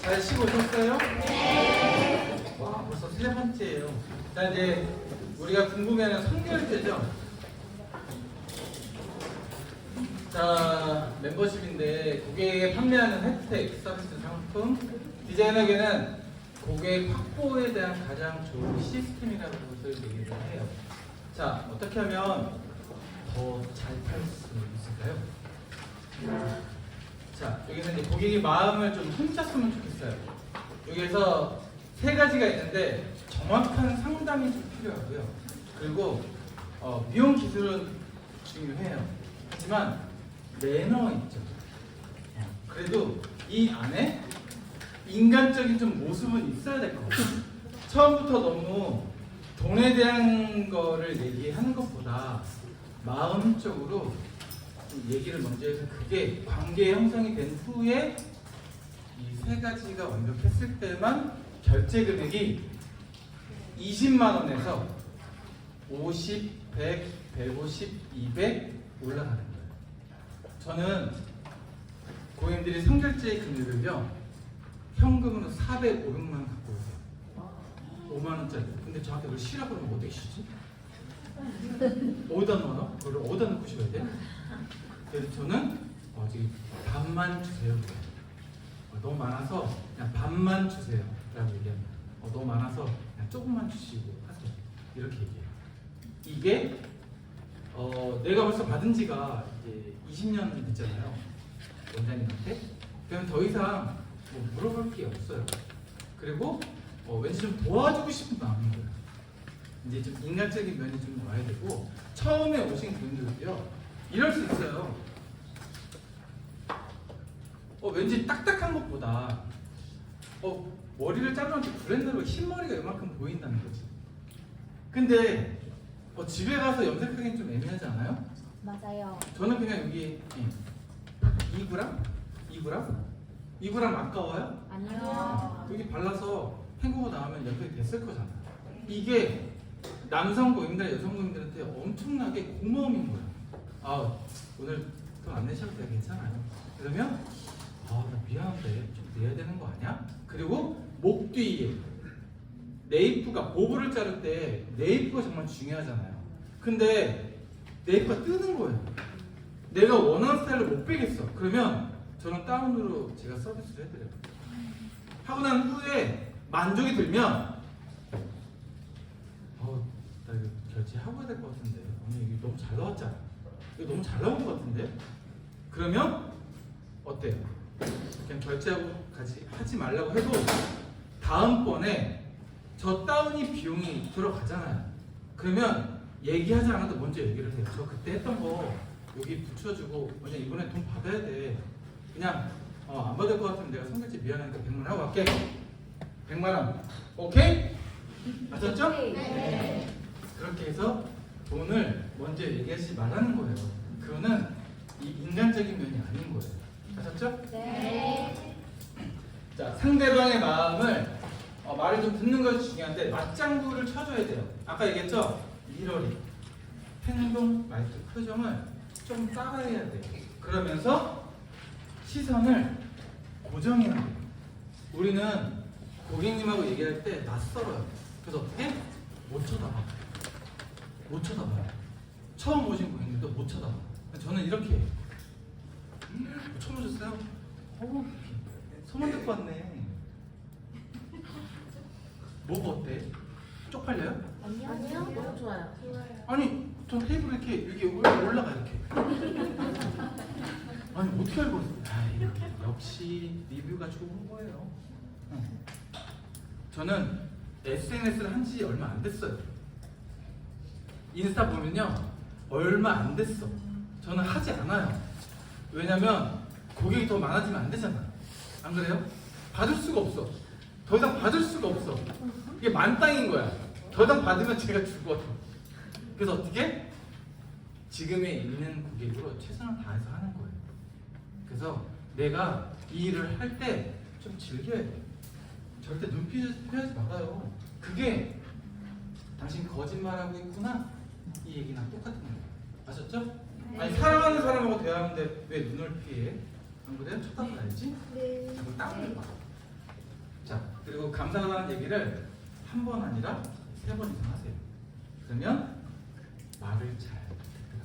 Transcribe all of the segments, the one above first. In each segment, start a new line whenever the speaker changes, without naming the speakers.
잘 쉬고 오셨어요? 네. 와, 벌써 세 번째예요. 자, 이제 우리가 궁금해하는 선결제죠. 자, 멤버십인데 고객에게 판매하는 혜택, 서비스, 상품, 디자인에게는 고객 확보에 대한 가장 좋은 시스템이라고 얘기를 해요. 자, 어떻게 하면 더 잘 팔 수 있을까요? 자, 여기는 이제 고객의 마음을 좀 훔쳤으면 좋겠어요. 여기에서 세 가지가 있는데 정확한 상담이 좀 필요하고요. 그리고 미용 기술은 중요해요. 하지만 매너 있죠. 그래도 이 안에 인간적인 좀 모습은 있어야 될 것 같아요. 처음부터 너무 돈에 대한 거를 얘기하는 것보다 마음적으로 얘기를 먼저 해서 그게 관계 형성이 된 후에 이 세 가지가 완벽했을 때만 결제 금액이 20만 원에서 50, 100, 150, 200 올라가는 거예요. 저는 고객님들이 선결제 금액을요 현금으로 400, 500만 원 갖고 오세요. 5만 원짜리. 근데 저한테 그걸 쉬라고 그러면 어떻게 쉬지? 어디다 넣어? 그걸 어디다 넣고 쉬어야 돼? 그래서 저는 지금 반만 주세요. 너무 많아서 그냥 반만 주세요 라고 얘기합니다. 너무 많아서 그냥 조금만 주시고 하세요. 이렇게 얘기해요. 이게 내가 벌써 받은 지가 이제 20년 됐잖아요. 원장님한테. 그럼 더 이상 뭐 물어볼 게 없어요. 그리고 왠지 좀 도와주고 싶은 마음인 거예요. 이제 좀 인간적인 면이 좀 와야 되고, 처음에 오신 분들도요 이럴 수 있어요. 왠지 딱딱한 것보다 머리를 자르는데 브랜드로 흰머리가 이만큼 보인다는 거지. 근데 집에 가서 염색하기는 좀 애매하지 않아요?
맞아요.
저는 그냥 여기 2g? 2g 아까워요?
아니요.
여기 발라서 헹구고 나오면 염색이 됐을 거잖아. 이게 남성 고객님들, 여성 고객님들한테 엄청나게 고마움인 거예요. 오늘 돈 안 내셔도 돼요. 괜찮아요. 그러면 나 미안한데 좀 내야 되는 거 아니야? 그리고 목 뒤에 네이프가 보부를 자를 때 네이프가 정말 중요하잖아요. 근데 네이프가 뜨는 거예요. 내가 원하는 스타일을 못 빼겠어. 그러면 저는 다운으로 제가 서비스를 해드려요. 하고 난 후에 만족이 들면 나 이거 결제하고 해야 될 것 같은데 오늘 이게 너무 잘 나왔잖아. 이거 너무 잘 나온 것 같은데? 그러면 어때요? 그냥 결제하고 하지 말라고 해도 다음번에 저 다운이 비용이 들어가잖아요. 그러면 얘기하지 않아도 먼저 얘기를 해요. 저 그때 했던 거 여기 붙여주고 그냥 이번에 돈 받아야 돼. 그냥 안 받을 것 같으면 내가 선결제 미안하니까 100만 원 하고 갈게. 100만 원. 오케이? 아셨죠?
네.
그렇게 해서 돈을 먼저 얘기하지 말라는 거예요. 그거는 이 인간적인 면이 아닌 거예요. 아셨죠?
네.
자, 상대방의 마음을 말을 좀 듣는 것이 중요한데 맞장구를 쳐줘야 돼요. 아까 얘기했죠? 미러링, 행동, 말투, 표정을 좀 따라해야 돼요. 그러면서 시선을 고정해야 돼요. 우리는 고객님하고 얘기할 때 낯설어요. 그래서 어떻게? 못 쳐다봐. 못 쳐다봐요. 처음 오신 고객님도 못 쳐다봐. 저는 이렇게 해요. 처음 오셨어요? 소문 듣고 왔네. 뭐가 어때? 쪽팔려요?
아니요. 너무 좋아요.
아니, 전 테이블 이렇게 여기 올라가 이렇게. 아니 어떻게 알고 있어요? 역시 리뷰가 좋은 거예요. 저는 SNS를 한 지 얼마 안 됐어요. 인스타 보면요 얼마 안 됐어. 저는 하지 않아요. 왜냐면 고객이 더 많아지면 안 되잖아. 안 그래요? 받을 수가 없어. 더 이상 받을 수가 없어. 이게 만땅인 거야. 더 이상 받으면 제가 죽어. 그래서 어떻게? 지금에 있는 고객으로 최선을 다해서 하는 거예요. 그래서 내가 이 일을 할 때 좀 즐겨야 돼. 절대 눈빛을 피하지 말아요. 그게 당신 거짓말하고 있구나 이 얘기랑 똑같은 거예요. 아셨죠? 아니 사랑하는 사람하고 대화하는데 왜 눈을 피해? 안 그래요? 쳐다봐야지.
네.
자꾸 땀을 봐. 그리고 감사하다는 얘기를 한 번 아니라 3번 이상 하세요. 그러면 말을 잘 듣더라고요.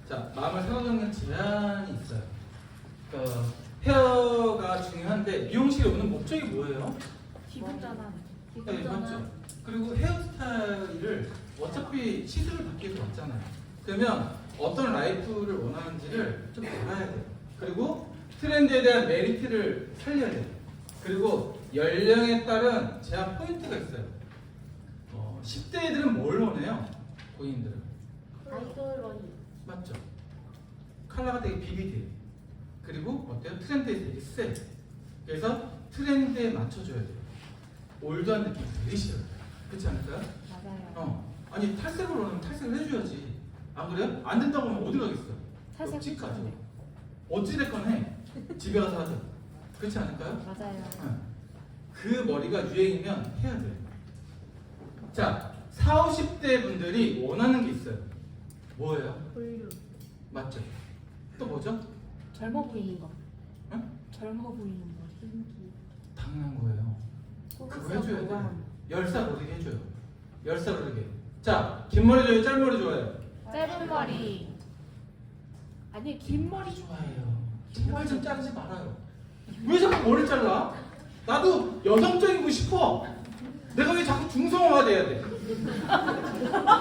자, 마음을 사로잡는 제한이 있어요. 그러니까 헤어가 중요한데 미용실에 오는 목적이 뭐예요?
기분 전환.
네, 맞죠. 그리고 헤어스타일을 어차피 시술을 받기 위해서 왔잖아요. 그러면 어떤 라이프를 원하는지를 좀 알아야 돼요. 그리고 트렌드에 대한 메리트를 살려야 돼요. 그리고 연령에 따른 제한 포인트가 있어요. 10대 애들은 뭘 원해요? 고인들은.
아이돌 머리.
맞죠? 컬러가 되게 비비드해요. 그리고 어때요? 트렌드에 되게 세. 그래서 트렌드에 맞춰줘야 돼요. 올드한 느낌 되게 싫어요. 그렇지 않을까요?
맞아요.
아니 탈색을 원하면 탈색을 해줘야지. 안 그래요? 안 된다고 하면 어디 가겠어?
탈색
옆집까지. 어찌됐건 해. 집에 가서 하자. 그렇지 않을까요?
맞아요.
응. 그 머리가 유행이면 해야 돼요. 자, 40, 50대 분들이 원하는 게 있어요. 뭐예요?
볼륨.
맞죠? 또 뭐죠?
젊어 보이는 거.
응?
젊어 보이는 거.
당연한 거예요. 그거 해줘야 돼. 10살 오르게 해줘요. 10살 오르게. 자, 긴 머리 좋아요? 짧은 머리 좋아요?
짧은 머리. 아니 긴 머리.
좋아해요. 제발 좀 자르지 말아요. 왜 자꾸 머리 잘라? 나도 여성적이고 싶어. 내가 왜 자꾸 중성화가 돼야 돼?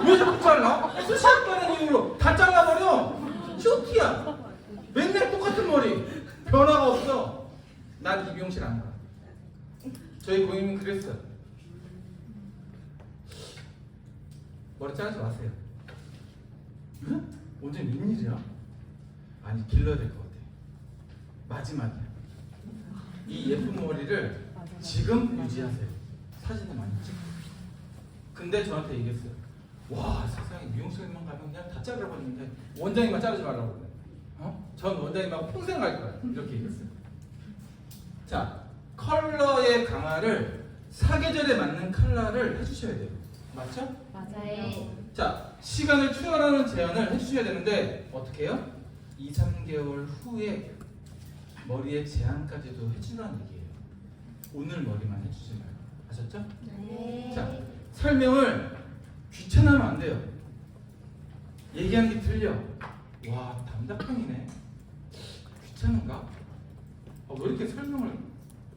왜 자꾸 잘라? 수시학과는 이후로 다 잘라버려. 쇼티야. 맨날 똑같은 머리. 변화가 없어. 난 이 미용실 안 가. 저희 고객님 그랬어요. 머리 자르지 마세요. 응? 언제 웬일이야? 아니 길러야 될 것 같아. 마지막이야. 이 예쁜 머리를 지금 유지하세요. 사진을 많이 찍고. 근데 저한테 얘기했어요. 와 세상에 미용실만 가면 그냥 다 자르버리는데 원장님만 자르지 말라고 그래. 전 원장님하고 평생 갈 거야. 이렇게 얘기했어요. 자, 컬러의 강화를 사계절에 맞는 컬러를 해주셔야 돼요. 맞죠?
맞아요.
자, 시간을 초월하는 제안을 해주셔야 되는데 어떻게 해요? 2, 3개월 후에 머리에 제한까지도 해주라는 얘기예요. 오늘 머리만 해주지 말고. 아셨죠?
네.
자, 설명을 귀찮아하면 안 돼요. 얘기하는 게 틀려. 와, 답답형이네. 귀찮은가? 왜 이렇게 설명을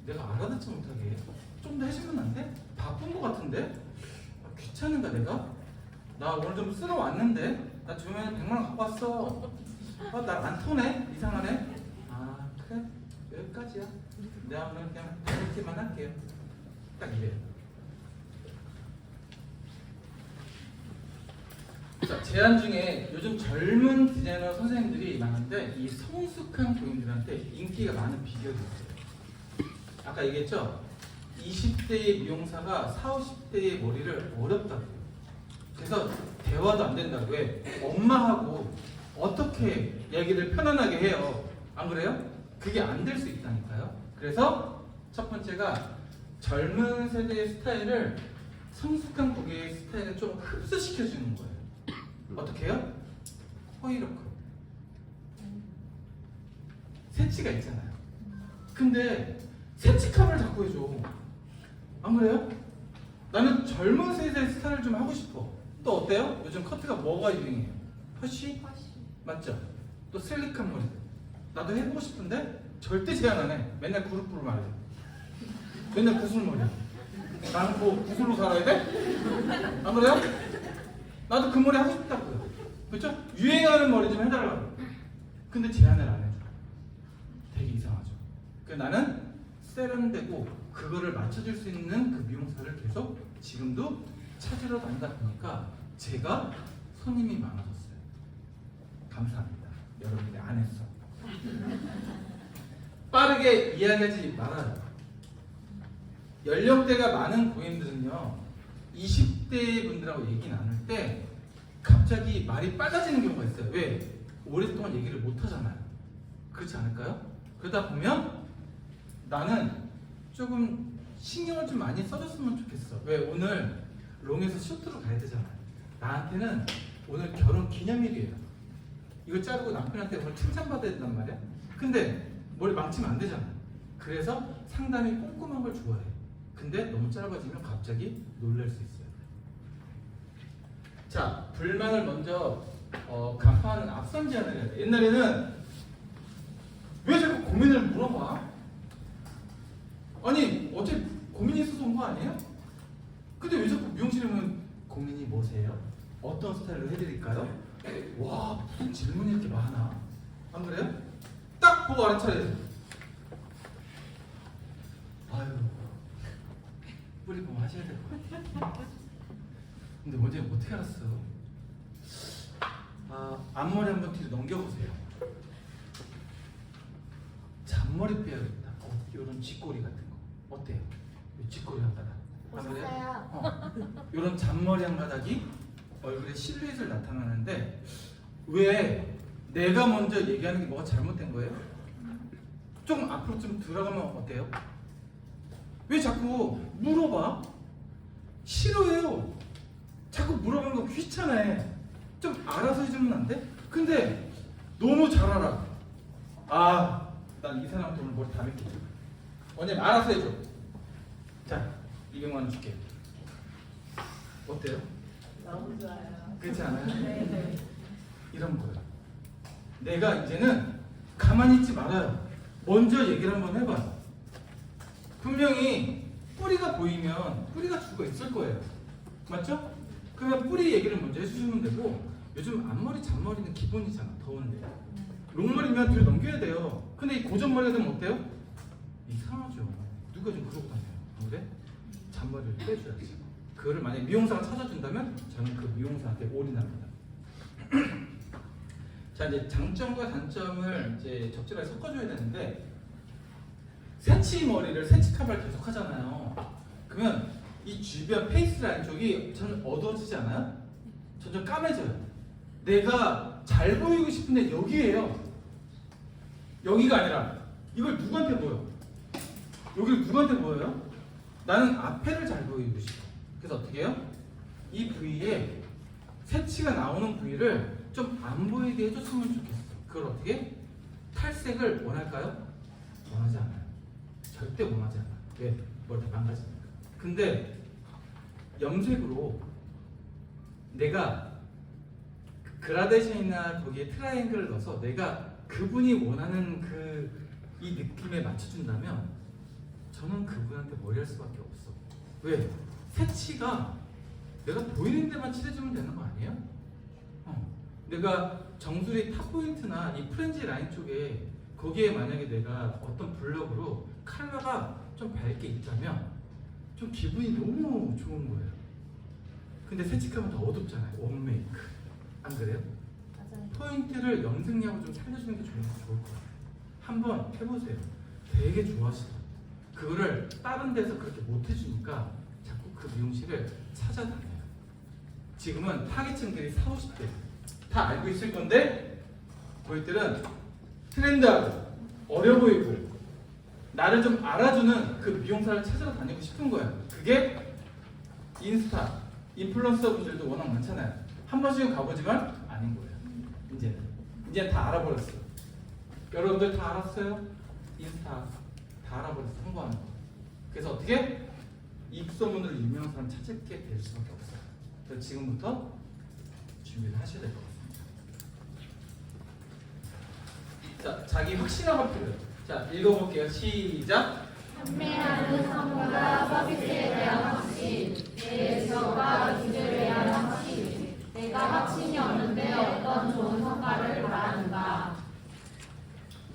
내가 알아듣지 못하게 해? 좀 더 해주면 안 돼? 바쁜 거 같은데? 귀찮은가 내가? 나 오늘 좀 쓰러 왔는데? 나 주변에 100만 원 갖고 왔어. 나 안 토네? 이상하네? 아 그래? 여기까지야. 내가 오늘 그냥 이렇게만 할게요. 딱 이래요. 자, 제안 중에 요즘 젊은 디자이너 선생님들이 많은데 이 성숙한 고객님들한테 인기가 많은 비결이 있어요. 아까 얘기했죠? 20대의 미용사가 40, 50대의 머리를 어렵다고 해요. 그래서 대화도 안 된다고 해. 엄마하고 어떻게 얘기를 편안하게 해요. 안 그래요? 그게 안 될 수 있다니까요. 그래서 첫 번째가 젊은 세대의 스타일을 성숙한 고객의 스타일에 좀 흡수시켜주는 거예요. 어떻게 해요? 허이로크 새치가 있잖아요. 근데 새치감을 자꾸 해줘. 안 그래요? 나는 젊은 세대의 스타일을 좀 하고 싶어. 또 어때요? 요즘 커트가 뭐가 유행해요? 허쉬? 맞죠? 또 슬릭한 머리. 나도 해보고 싶은데 절대 제안 안 해. 맨날 그룹으로 말해. 맨날 구슬머리야. 나는 뭐 구슬로 살아야 돼? 안 그래요? 나도 그 머리 하고 싶다고요. 그렇죠? 유행하는 머리 좀 해달라고. 근데 제안을 안 해줘. 되게 이상하죠. 그래서 나는 세련되고 그거를 맞춰줄 수 있는 그 미용사를 계속 지금도 찾으러 다니다 보니까 제가 손님이 많아졌어요. 감사합니다. 여러분들이 안 했어. 빠르게 이야기하지 말아요. 연령대가 많은 고객님들은요 20대 분들하고 얘기 나눌 때 갑자기 말이 빨라지는 경우가 있어요. 왜? 오랫동안 얘기를 못 하잖아요. 그렇지 않을까요? 그러다 보면 나는 조금 신경을 좀 많이 써줬으면 좋겠어. 왜? 오늘 롱에서 쇼트로 가야 되잖아요. 나한테는 오늘 결혼 기념일이에요. 이거 자르고 남편한테 오늘 칭찬받아야 된단 말이야. 근데 머리 망치면 안 되잖아. 그래서 상담이 꼼꼼한 걸 좋아해. 근데 너무 짧아지면 갑자기 놀랄 수 있어요. 자, 불만을 먼저 간파하는 앞선 제안을 해야 돼. 옛날에는 왜 자꾸 고민을 물어봐? 아니, 어째 고민이 있어서 온 거 아니에요? 근데 왜 자꾸 미용실에 오면 고민이 뭐세요? 어떤 스타일로 해드릴까요? 와, 무슨 질문이 이렇게 많아? 안 그래요? 딱 보고 알아차려야 돼. 아유, 뿌리 보면 하셔야 될 것 같아. 근데 먼저 어떻게 알았어? 앞머리 한번 뒤로 넘겨보세요. 잔머리 빼야겠다. 이런 쥐꼬리 같은 거 어때요? 이 쥐꼬리 한 가닥.
오셨어요?
이런 잔머리 한 가닥이 얼굴에 실루엣을 나타나는데 왜 내가 먼저 얘기하는 게 뭐가 잘못된 거예요? 좀 앞으로 좀 들어가면 어때요? 왜 자꾸 물어봐? 싫어해요. 자꾸 물어보는 거 귀찮아해. 좀 알아서 해주면 안 돼? 근데 너무 잘 알아. 난 이 사람한테 오늘 머리 다 믿겠다. 원장님 알아서 해줘. 자, 200만 원 줄게. 어때요?
너무 좋아요.
그렇지 않아요?
네네.
이런 거예요. 내가 이제는 가만히 있지 말아요. 먼저 얘기를 한번 해봐요. 분명히 뿌리가 보이면 뿌리가 죽어 있을 거예요. 맞죠? 그러면 뿌리 얘기를 먼저 해주시면 되고, 요즘 앞머리, 잔머리는 기본이잖아. 더운데. 롱머리면 뒤로 넘겨야 돼요. 근데 이 고전머리가 되면 어때요? 이상하죠. 누가 좀 그러고 다녀요. 안 그래? 잔머리를 빼줘야지. 그거를 만약에 미용사가 찾아준다면 저는 그 미용사한테 올인합니다. 자, 이제 장점과 단점을 이제 적절하게 섞어줘야 되는데, 새치 머리를 새치 카바를 계속 하잖아요. 그러면 이 주변 페이스 라인 쪽이 점점 어두워지지 않아요? 점점 까매져요. 내가 잘 보이고 싶은데 여기에요. 여기가 아니라 이걸 누구한테 보여? 여기를 누구한테 보여요? 나는 앞에를 잘 보이고 싶어. 그래서 어떻게 해요? 이 부위에 새치가 나오는 부위를 좀 안 보이게 해줬으면 좋겠어. 그걸 어떻게? 탈색을 원할까요? 원하지 않아요. 절대 원하지 않아. 왜? 뭘 다 망가지니까. 근데 염색으로 내가 그라데이션이나 거기에 트라이앵글을 넣어서 내가 그분이 원하는 이 느낌에 맞춰준다면 저는 그분한테 머리 할 수밖에 없어. 왜? 새치가 내가 보이는 데만 칠해주면 되는 거 아니에요? 내가 정수리 탑포인트나 이 프렌지 라인 쪽에 거기에 만약에 내가 어떤 블럭으로 컬러가 좀 밝게 있다면 좀 기분이 너무 좋은 거예요. 근데 새치감은 더 어둡잖아요. 원-메이크. 안 그래요?
맞아요.
포인트를 염색약으로 좀 살려주는 게 좋을 것 같아요. 한번 해보세요. 되게 좋아하시더라고요. 그거를 다른 데서 그렇게 못 해주니까 자꾸 그 미용실을 찾아다녀요. 지금은 타깃층들이 40, 50대 다 알고 있을 건데 저희들은 트렌드하고 어려 보이고 나를 좀 알아주는 그 미용사를 찾으러 다니고 싶은 거예요. 그게 인스타, 인플루언서 분들도 워낙 많잖아요. 한 번씩은 가보지만 아닌 거예요. 이제 다 알아버렸어. 여러분들 다 알았어요? 인스타 다 알아버렸어. 홍보하는 거. 그래서 어떻게? 입소문으로 유명한 사람 찾게 될 수밖에 없어요. 그래서 지금부터 준비를 하셔야 될 것 같습니다. 자, 자기 확신화가 필요해요. 자, 읽어볼게요. 시작.
판매하는 상품과 서비스에 대한 확신, 내 지역과 기술에 대한 확신, 내가 확신이 없는데 어떤 좋은 성과를 바라는가.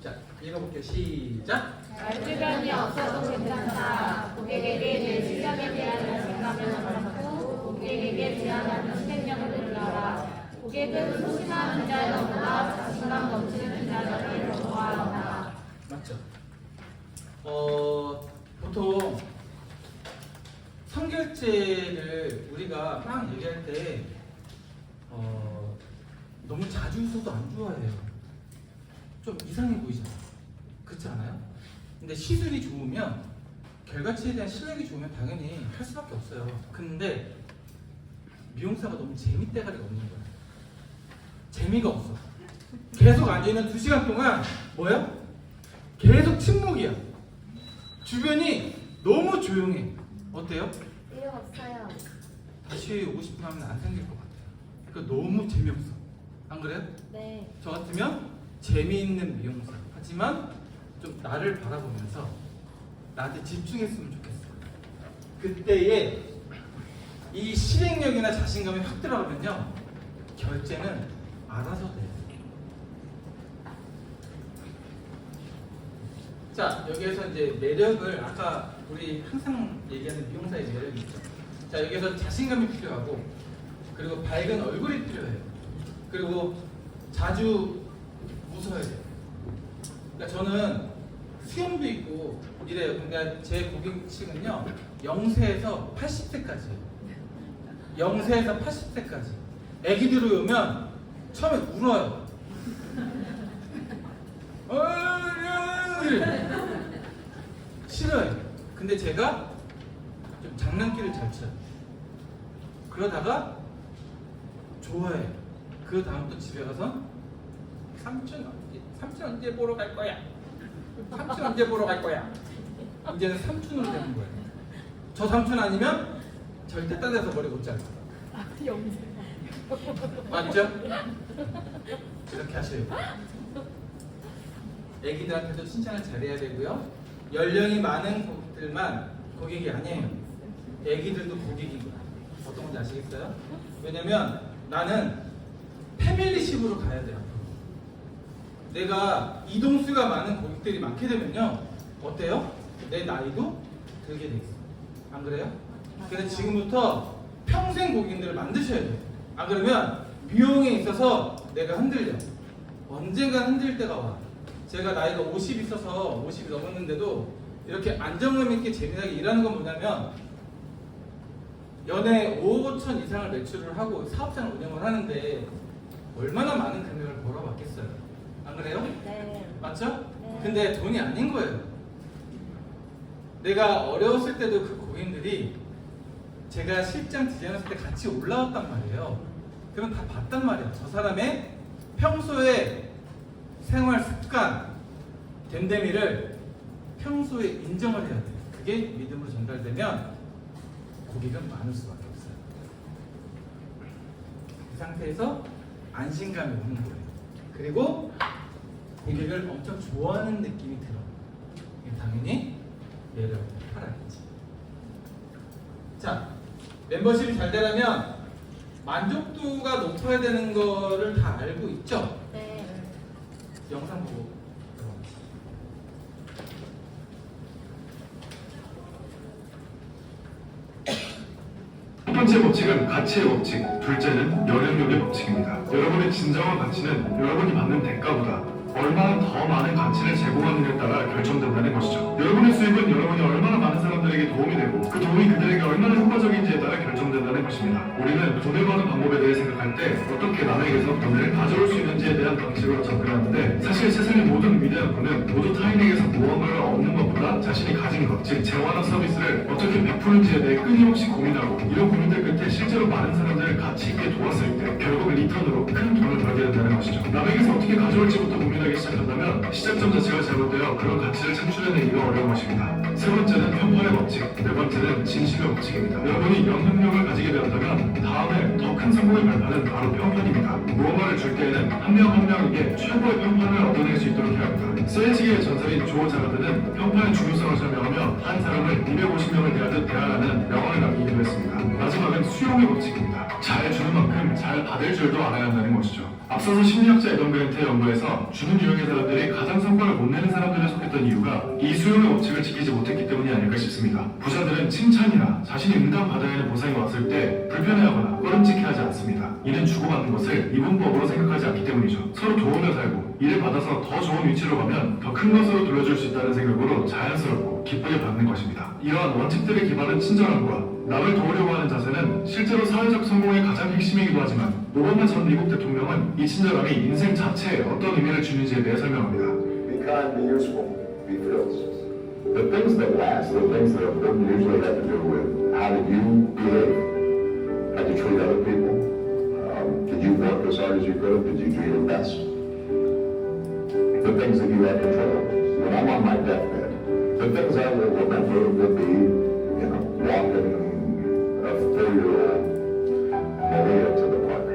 자, 읽어볼게요. 시작.
말주변이 없어도 괜찮다. 고객에게 내 실력에 대한 자신감을 갖고 고객에게 제안하는 실행력을 늘려라. 고객은 소심한 디자이너보다 자신감 넘치는 디자이너를 좋아한다.
맞죠? 보통 성결제를 우리가 막 얘기할 때 너무 자주 써도 안 좋아해요. 좀 이상해 보이잖아요. 그렇지 않아요? 근데 시술이 좋으면 결과치에 대한 실력이 좋으면 당연히 할 수밖에 없어요. 근데 미용사가 너무 재미대가리가 없는 거예요. 재미가 없어. 계속 앉아있는 2시간 동안 뭐야? 계속 침묵이야. 주변이 너무 조용해. 어때요?
이유 없어요.
다시 오고 싶은 마음은 안 생길 것 같아요. 그러니까 너무 재미없어. 안 그래요?
네.
저 같으면 재미있는 미용사. 하지만 좀 나를 바라보면서 나한테 집중했으면 좋겠어. 그때에 이 실행력이나 자신감이 확 들어가면요, 결제는 알아서 돼요. 자, 여기에서 이제 매력을, 아까 우리 항상 얘기하는 미용사의 매력이 있죠. 자, 여기서 자신감이 필요하고, 그리고 밝은 얼굴이 필요해요. 그리고 자주 웃어야 돼요. 그러니까 저는 수염도 있고 이래요. 그러니까 제 고객층은요, 0세에서 80세까지예요. 0세에서 80세까지. 애기들이 오면 처음에 울어요. 싫어요. 근데 제가 좀 장난기를 잘 쳐요. 그러다가 좋아해요. 그 다음 또 집에 가서 삼촌 언제 보러 갈 거야? 삼촌 언제 보러 갈 거야? 이제는 삼촌으로 되는 거예요. 저 삼촌 아니면 절대 딴 데서 머리 못 잘라. 맞죠? 이렇게 하셔야 돼요. 애기들한테도 칭찬을 잘해야 되고요. 연령이 많은 고객들만 고객이 아니에요. 애기들도 고객이구나. 어떤 건지 아시겠어요? 왜냐면 나는 패밀리십으로 가야 돼요. 내가 이동수가 많은 고객들이 많게 되면요, 어때요? 내 나이도 들게 돼 있어. 안 그래요? 그래서 지금부터 평생 고객들을 만드셔야 돼요. 안 그러면 미용에 있어서 내가 흔들려. 언젠가 흔들릴 때가 와. 제가 나이가 50 있어서 50이 넘었는데도 이렇게 안정감 있게 재미나게 일하는 건 뭐냐면, 연에 5억 5천 이상을 매출을 하고 사업장을 운영을 하는데 얼마나 많은 금액을 벌어봤겠어요. 안 그래요?
네.
맞죠?
네.
근데 돈이 아닌 거예요. 내가 어려웠을 때도 그 고객들이 제가 실장 디자이너였을 때 같이 올라왔단 말이에요. 그럼 다 봤단 말이에요. 저 사람의 평소에 생활 습관, 됨됨이를 평소에 인정을 해야 돼요. 그게 믿음으로 전달되면 고객은 많을 수밖에 없어요. 그 상태에서 안심감이 오는 거예요. 그리고 고객을 엄청 좋아하는 느낌이 들어. 당연히 매력을 팔아야지. 자, 멤버십이 잘 되려면 만족도가 높아야 되는 거를 다 알고 있죠?
네.
영상 보고
첫 번째 법칙은 가치의 법칙, 둘째는 영향력의 법칙입니다. 여러분의 진정한 가치는 여러분이 받는 대가보다 얼마나 더 많은 가치를 제공하느냐에 따라 결정된다는 것이죠. 여러분의 수입은 여러분이 얼마나 많은 사람들에게 도움이 되고 그 도움이 그들에게 얼마나 효과적인지에 따라 결정된다는 것입니다. 우리는 돈을 버는 방법에 대해 생각할 때 어떻게 남에게서 돈을 가져올 수 있는지에 대한 방식으로 접근하는데, 사실 세상의 모든 위대한 분은 모두 타인에게서 무언가를 얻는 것보다 자신이 가진 것, 즉 재화나 서비스를 어떻게 베푸는지에 대해 끊임없이 고민하고, 이런 고민들 끝에 실제로 많은 사람들을 가치 있게 도왔을 때 결국 리턴으로 큰 돈을 벌게 된다는 것이죠. 남에게서 어떻게 가져올지부터 고민하기 시작한다면 시작점 자체가 잘못되어 그런 가치를 창출해내기가 어려운 것입니다. 세 번째는 편파의 법칙, 네 번째는 진심의 법칙입니다. 여러분이 영향력을 가지게 되었다면 다음에 더 큰 성공의 발판은 바로 편파입니다. 무언가를 줄 때에는 한 명 한 명에게 최고의 편파를 얻어낼 수 있도록 해야 합니다. 서예지계의 전설인 조 자가드는 편파의 중요성을 설명하며 한 사람을 250명을 대하듯 대하라는 명언을 남기기도 했습니다. 마지막은 수용의 법칙입니다. 잘 주는 만큼 잘 받을 줄도 알아야 한다는 것이죠. 앞서서 심리학자 에던 그랜트의 연구에서 주는 유형의 사람들이 가장 성과를 못 내는 사람들에 속했던 이유가 이 수용의 법칙을 지키지 못했기 때문이 아닐까 싶습니다. 부자들은 칭찬이나 자신이 응답받아야 하는 보상이 왔을 때 불편해하거나 꺼림칙해하지 않습니다. 이는 주고받는 것을 이분법으로 생각하지 않기 때문이죠. 서로 도우며 살고 이를 받아서 더 좋은 위치로 가면 더 큰 것으로 돌려줄 수 있다는 생각으로 자연스럽고 기쁘게 받는 것입니다. 이러한 원칙들에 기반한 친절함과 남을 도우려고 하는 자세는 실제로 사회적 성공의 가장 핵심이기도 하지만, 오바마 전 미국 대통령은 이 친절함이 인생 자체에 어떤 의미를 주는지에 대해 설명합니다.
Be kind, be useful, be fierce. The things that last, the things that are important usually have to do with how did you behave? How did you treat other people? Did you work as hard as you could? Did you do your best? The things that you have control over. When I'm on my deathbed, The things I will remember will be, you know, walking a 4-year-old Maria to the park.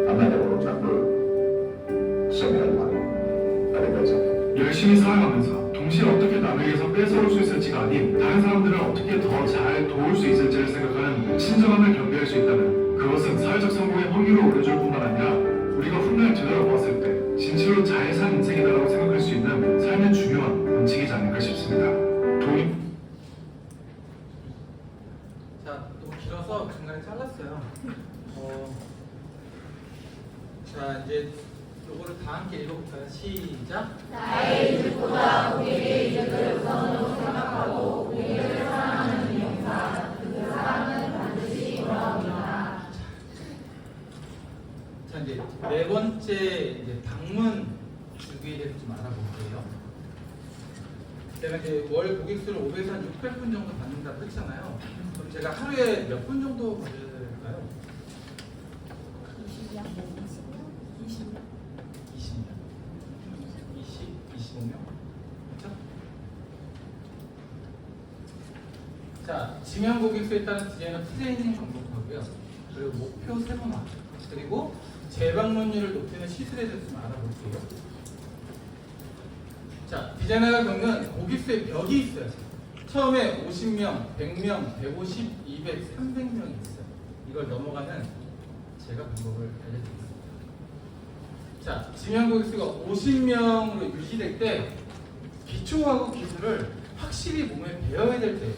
I'm not going to remember some headline. I think that's it.
열심히 살아가면서 동시에 어떻게 남에게서 뺏어올 수 있을지가 아닌 다른 사람들을 어떻게 더 잘 도울 수 있을지를 생각하는 친절함을 경계할 수 있다면 그것은 사회적 성공의 확률을 올려줄 뿐만 아니라 우리가 훗날 되돌아보았을 때 진실로 잘 산 인생이다라고 생각할 수 있는 삶의 중요한 원칙이지 않을까 싶습니다.
자, 너무 길어서 중간에 잘랐어요. 자, 이제 요거를 다 함께 읽어볼까요? 시작.
나의 이웃보다 우리의 이웃을 우선으로 생각하고 우리를 사랑하는 용사 그 사람은 반드시 돌아옵니다.
자, 이제 네 번째 이제 방문 주기에 대해서 좀 알아볼게요. 제가 이제 월 고객수를 500에서 한 600분 정도 받는다고 했잖아요. 그럼 제가 하루에 몇 분 정도 받을까요? 20명? 25명? 그렇죠? 자, 지명 고객수에 따른 디자이너 트레이닝 방법하고요. 그리고 목표 세분화, 그리고 재방문율을 높이는 시술에 대해서 좀 알아볼게요. 자, 디자이너가 겪는 고객수의 벽이 있어요. 처음에 50명, 100명, 150, 200, 300명이 있어요. 이걸 넘어가는 제가 방법을 알려드리겠습니다. 자, 지명 고객수가 50명으로 유지될 때 기초하고 기술을 확실히 몸에 배워야 될 때예요.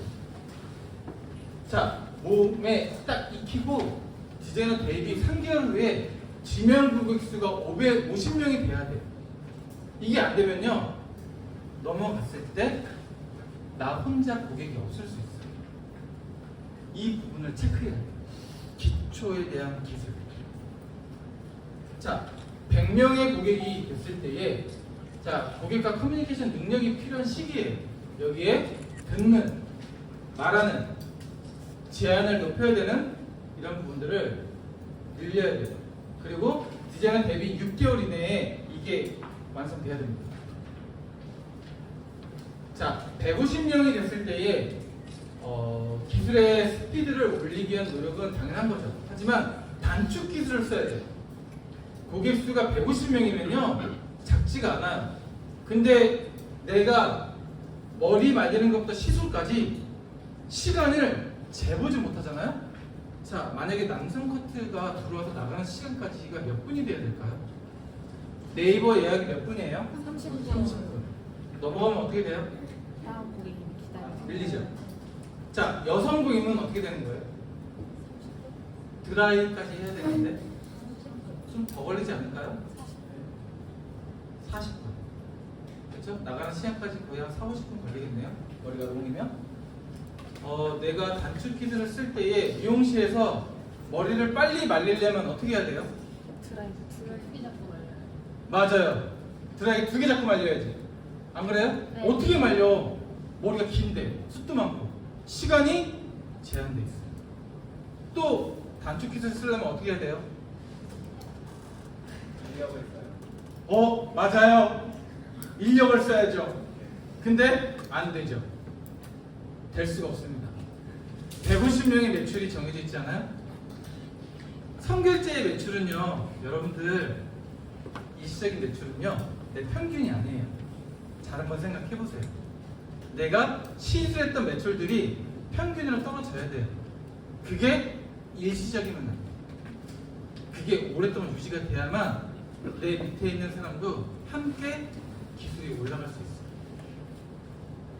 자, 몸에 딱 익히고 디자이너 데뷔 3개월 후에 지명 고객수가 550명이 돼야 돼요. 이게 안 되면요, 넘어갔을 때 나 혼자 고객이 없을 수 있어요. 이 부분을 체크해야 돼요. 기초에 대한 기술. 자, 100명의 고객이 됐을 때에 자, 고객과 커뮤니케이션 능력이 필요한 시기에 여기에 듣는, 말하는, 제한을 높여야 되는 이런 부분들을 늘려야 돼요. 그리고 디자이너 데뷔 6개월 이내에 이게 완성돼야 됩니다. 자, 150명이 됐을 때에 기술의 스피드를 올리기 위한 노력은 당연한 거죠. 하지만 단축 기술을 써야 돼요. 고객 수가 150명이면요 작지가 않아요. 근데 내가 머리 말리는 것부터 시술까지 시간을 재보지 못하잖아요. 자, 만약에 남성 커트가 들어와서 나가는 시간까지가 몇 분이 돼야 될까요? 네이버 예약이 몇 분이에요? 30분. 넘어가면 어떻게 돼요?
다음 고객님 기다려요.
밀리죠. 자, 여성 고객은 어떻게 되는 거예요? 드라이까지 해야 되는데 좀 더 걸리지 않을까요? 40분. 그렇죠? 나가는 시간까지 거의 한 4, 50분 걸리겠네요. 머리가 롱이면. 내가 단축 기술을 쓸 때에 미용실에서 머리를 빨리 말리려면 어떻게 해야 돼요?
드라이브 잡고 말려요.
맞아요. 드라이기 2개 잡고 말려야지. 안 그래요?
네.
어떻게 말려? 머리가 긴데 숱도 많고 시간이 제한돼 있어요. 또 단축 기술 쓰려면 어떻게 해야 돼요? 인력을 써요. 맞아요. 인력을 써야죠. 근데 안 되죠. 될 수가 없습니다. 150명의 매출이 정해져 있지 않아요? 선결제의 매출은요, 여러분들 일시적인 매출은요, 내 평균이 아니에요. 잘 한번 생각해 보세요. 내가 시술했던 매출들이 평균으로 떨어져야 돼요. 그게 일시적이면 안 돼요. 그게 오랫동안 유지가 돼야만 내 밑에 있는 사람도 함께 기술이 올라갈 수 있어요.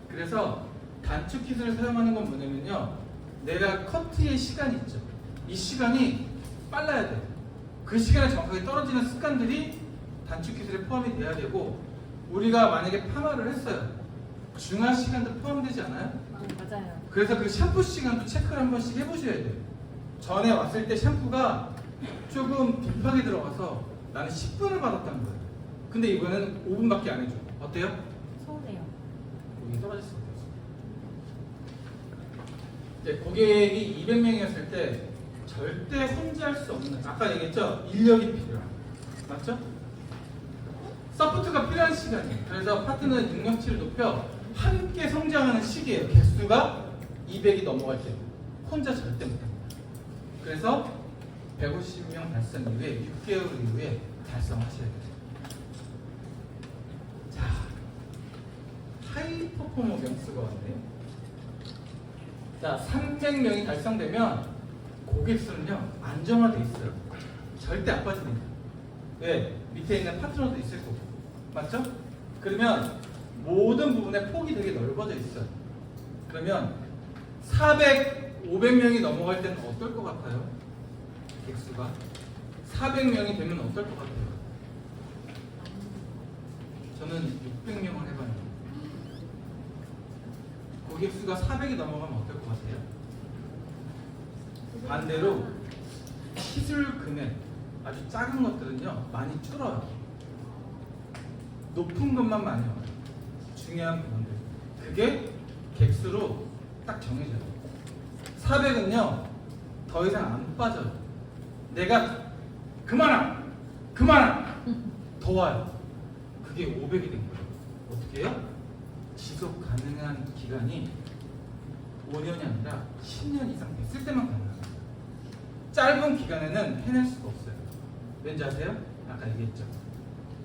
그래서 단축 기술을 사용하는 건 뭐냐면요, 내가 커트의 시간이 있죠. 이 시간이 빨라야 돼요. 그 시간에 정확하게 떨어지는 습관들이 단축 기술에 포함이 돼야 되고, 우리가 만약에 파마를 했어요. 중화 시간도 포함되지 않아요?
맞아요.
그래서 그 샴푸 시간도 체크를 한 번씩 해보셔야 돼요. 전에 왔을 때 샴푸가 조금 딥하게 들어가서 나는 10분을 받았다는 거예요. 근데 이번에는 5분밖에 안 해줘. 어때요?
서운해요.
고객이 떨어질 수밖에 없어요. 이제 고객이 200명이었을 때 절대 혼자 할 수 없는, 아까 얘기했죠? 인력이 필요한, 맞죠? 서포트가 필요한 시간이에요. 그래서 파트너 능력치를 높여 함께 성장하는 시기예요. 개수가 200이 넘어갈 때 혼자 절대 못합니다. 그래서 150명 달성 이후에 6개월 이후에 달성하셔야 돼요. 자, 하이 퍼포머 명수가 왔네요. 자, 300명이 달성되면 고객 수는요 안정화돼 있어요. 절대 안 빠집니다. 왜? 밑에 있는 파트너도 있을 거고, 맞죠? 그러면 모든 부분에 폭이 되게 넓어져 있어요. 그러면 400, 500명이 넘어갈 때는 어떨 것 같아요? 객수가 400명이 되면 어떨 것 같아요? 저는 600명을 해봤는데 고객수가 400이 넘어가면 어떨 것 같아요? 반대로 시술 금액 아주 작은 것들은요 많이 줄어요. 높은 것만 많이 와요. 중요한 부분들 그게 객수로 딱 정해져요. 400은요 더 이상 안 빠져요. 내가 그만하 더 와요. 그게 500이 된 거예요. 어떻게 해요? 지속 가능한 기간이 5년이 아니라 10년 이상 됐을 때만 가능합니다. 짧은 기간에는 해낼 수가 없어요. 왠지 아세요? 아까 얘기했죠.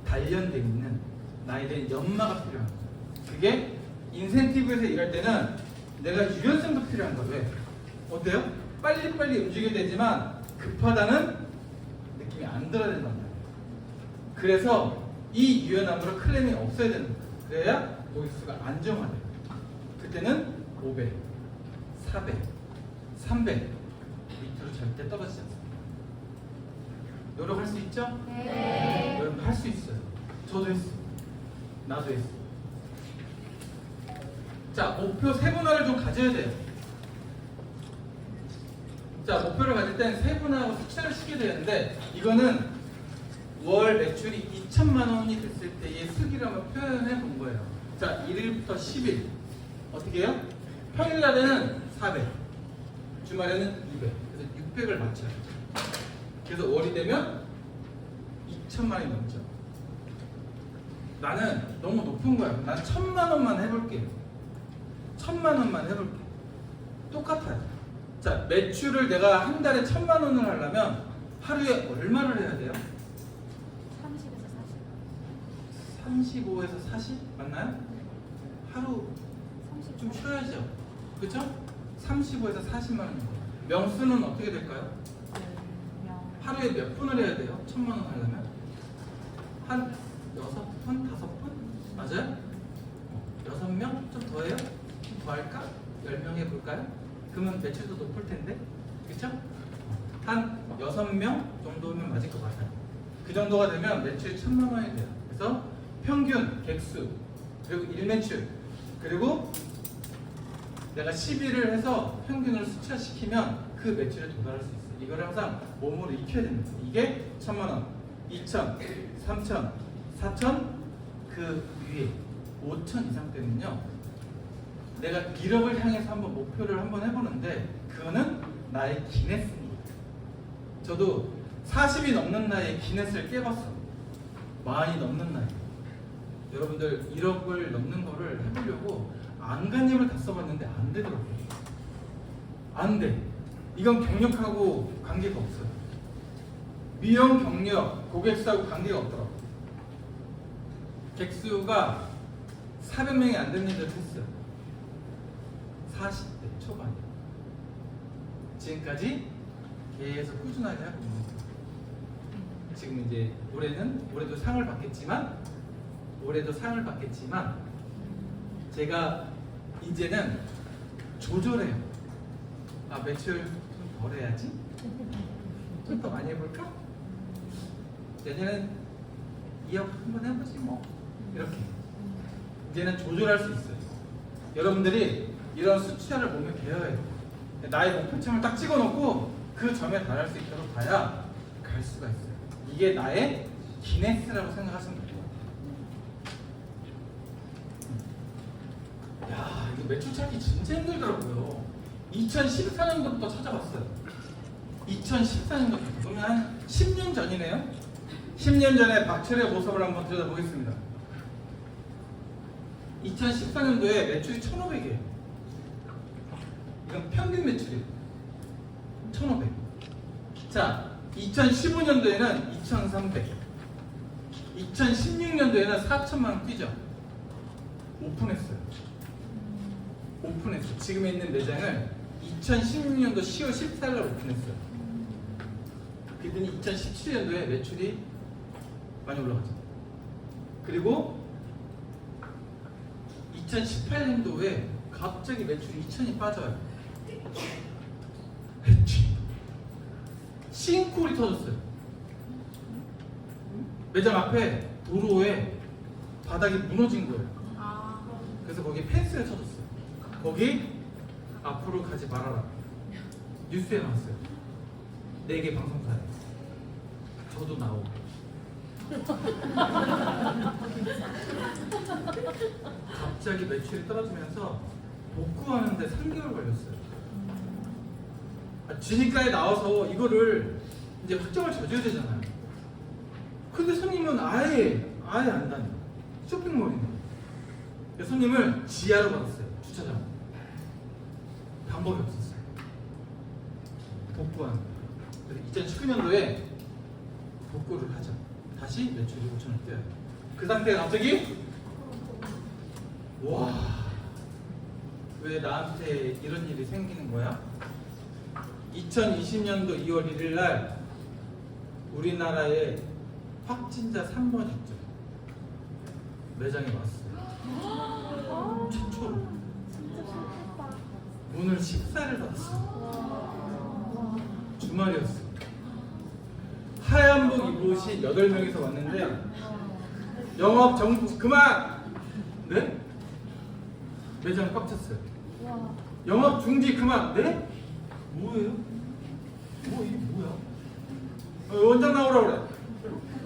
단련되어 있는 나에 대한 연마가 필요한 거예요. 그게 인센티브에서 일할 때는 내가 유연성도 필요한 거예요. 왜? 어때요? 빨리빨리 움직여야 되지만 급하다는 느낌이 안 들어야 된단 말이에요. 그래서 이 유연함으로 클레임이 없어야 되는 거예요. 그래야 고객수가 안정화돼요. 그때는 500, 400, 300 밑으로 절대 떨어지지 않습니다. 노력할 수 있죠?
네.
여러분 할 수 있어요. 저도 했어요. 나도 했어요. 자, 목표 세분화를 좀 가져야 돼요. 자, 목표를 가질 땐 세분화하고 삭제를 시켜야 되는데 이거는 월 매출이 2천만 원이 됐을 때의 수기를 한번 표현해 본 거예요. 자, 1일부터 10일 어떻게 해요? 평일날에는 400, 주말에는 200, 그래서 600을 맞춰요. 그래서 월이 되면 2천만 원이 넘죠. 나는 너무 높은 거야. 난 1,000만 원만 해볼게요. 1,000만 원만 해볼게요. 똑같아요. 자, 매출을 내가 한 달에 1,000만 원을 하려면 하루에 얼마를 해야 돼요? 35에서 40 맞나요? 하루 좀 쉬어야죠. 그렇죠? 35에서 40만 원인 거예요. 명수는 어떻게 될까요? 하루에 몇 분을 해야 돼요? 1,000만 원 하려면? 한 6분? 5분? 맞아요? 6명? 좀 더 해요? 좀 더 할까? 10명 해볼까요? 그러면 매출도 높을 텐데? 그쵸? 한 6명 정도면 맞을 것 같아요. 그 정도가 되면 매출이 1,000만 원이 돼요. 그래서 평균, 객수, 그리고 일매출, 그리고 내가 10일을 해서 평균을 수치화시키면 그 매출에 도달할 수 있어요. 이걸 항상 몸으로 익혀야 됩니다. 이게 1,000만 원, 2,000, 3,000, 4,000, 그 위에 5,000 이상 되면요 내가 1억을 향해서 한번 목표를 한번 해보는데 그거는 나의 기네스입니다. 저도 40이 넘는 나이에 기네스를 깨봤어. 많이 넘는 나이. 여러분들 1억을 넘는 거를 해보려고 안간힘을 다 써봤는데 안 되더라고요. 안 돼. 이건 경력하고 관계가 없어요. 미용 경력, 고객수하고 관계가 없더라고요. 객수가 400명이 안 되는 일을 했어요. 40대 초반에. 지금까지 계속 꾸준하게 하고 있는 거예요. 지금 이제 올해도 상을 받겠지만 제가 이제는 조절해요. 아, 매출 좀 덜 해야지? 좀 더 많이 해볼까? 내년엔 2억 한번 해보지 뭐. 이렇게 이제는 조절할 수 있어요. 여러분들이 이런 수치화를 보면 배워야 돼요. 나의 목표점을 딱 찍어놓고 그 점에 달할 수 있도록 봐야 갈 수가 있어요. 이게 나의 기네스라고 생각하시면 돼요. 야, 이거 매출 찾기 진짜 힘들더라고요. 2014년도부터 찾아봤어요. 2014년도부터. 그러면 한 10년 전이네요. 10년 전에 박철의 모습을 한번 들여다보겠습니다. 2014년도에 매출이 1,500이에요. 이건 평균 매출이에요. 1,500. 자, 2015년도에는 2,300. 2016년도에는 4천만 원 뛰죠. 오픈했어요. 지금 있는 매장을 2016년도 10월 14일날 오픈했어요. 그랬더니 2017년도에 매출이 많이 올라가죠. 그리고 2018년도에 갑자기 매출이 2천이 빠져요. 싱크홀이 터졌어요. 매장 앞에 도로에 바닥이 무너진 거예요. 그래서 거기 펜스를 쳐줬어요. 거기 앞으로 가지 말아라. 뉴스에 나왔어요. 4개 방송사에. 저도 나오고. 갑자기 매출이 떨어지면서 복구하는데 3개월 걸렸어요. 진입가에 나와서 이거를 이제 확정을 져줘야 되잖아요. 근데 손님은 아예 안 다녀. 쇼핑몰인데. 손님을 지하로 받았어요. 주차장. 방법이 없었어요. 복구하는 거예요. 그래서 2019년도에 복구를 하죠. 다시 매출이 5천을 뛰어요. 그 상태에 갑자기 와, 왜 나한테 이런 일이 생기는 거야? 2020년도 2월 1일 날 우리나라에 확진자 3번 있죠. 매장에 왔어요. 최초로. 문을 14일 닫았어요. 주말이었어요. 하얀복 입으신 8명이서 왔는데 영업 정지 그만! 네? 매장 꽉 찼어요. 영업 중지 그만! 네? 뭐예요? 이게 뭐야? 원장 나오라 그래.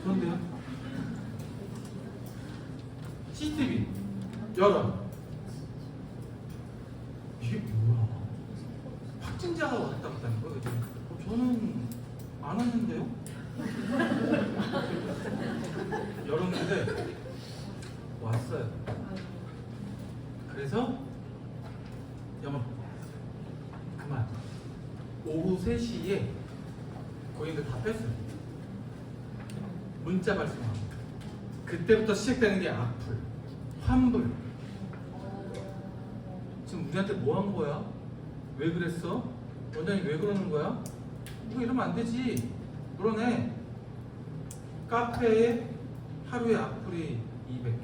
그런데요? CCTV 열어. 이게 뭐야? 확진자가 왔다 갔다 하는 거예요. 저는 안 왔는데요? 열었는데 왔어요. 그래서 영업 그만. 오후 3시에 고객들 다 뺐어요. 문자 발송하고. 그때부터 시작되는 게 악플, 환불. 지금 우리한테 뭐 한 거야? 왜 그랬어? 원장님 왜 그러는 거야? 이거 이러면 안 되지. 물어내. 카페에 하루에 악플이 200개.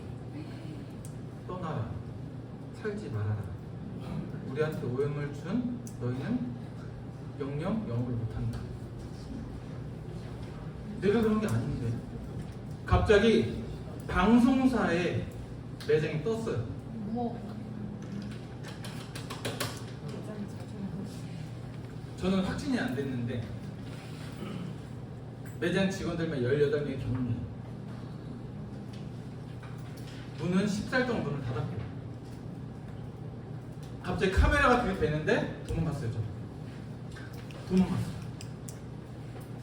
떠나라. 살지 말아라. 우리한테 오염을 준 너희는 영영 영업을 못한다. 내가 그런 게 아닌데. 갑자기 방송사에 매장이 떴어요. 저는 확진이 안 됐는데 매장 직원들만 18명이 격리. 문은 14일 동안 문을 닫았고 갑자기 카메라가 들이대는데 도망갔어요. 저 도망갔어요.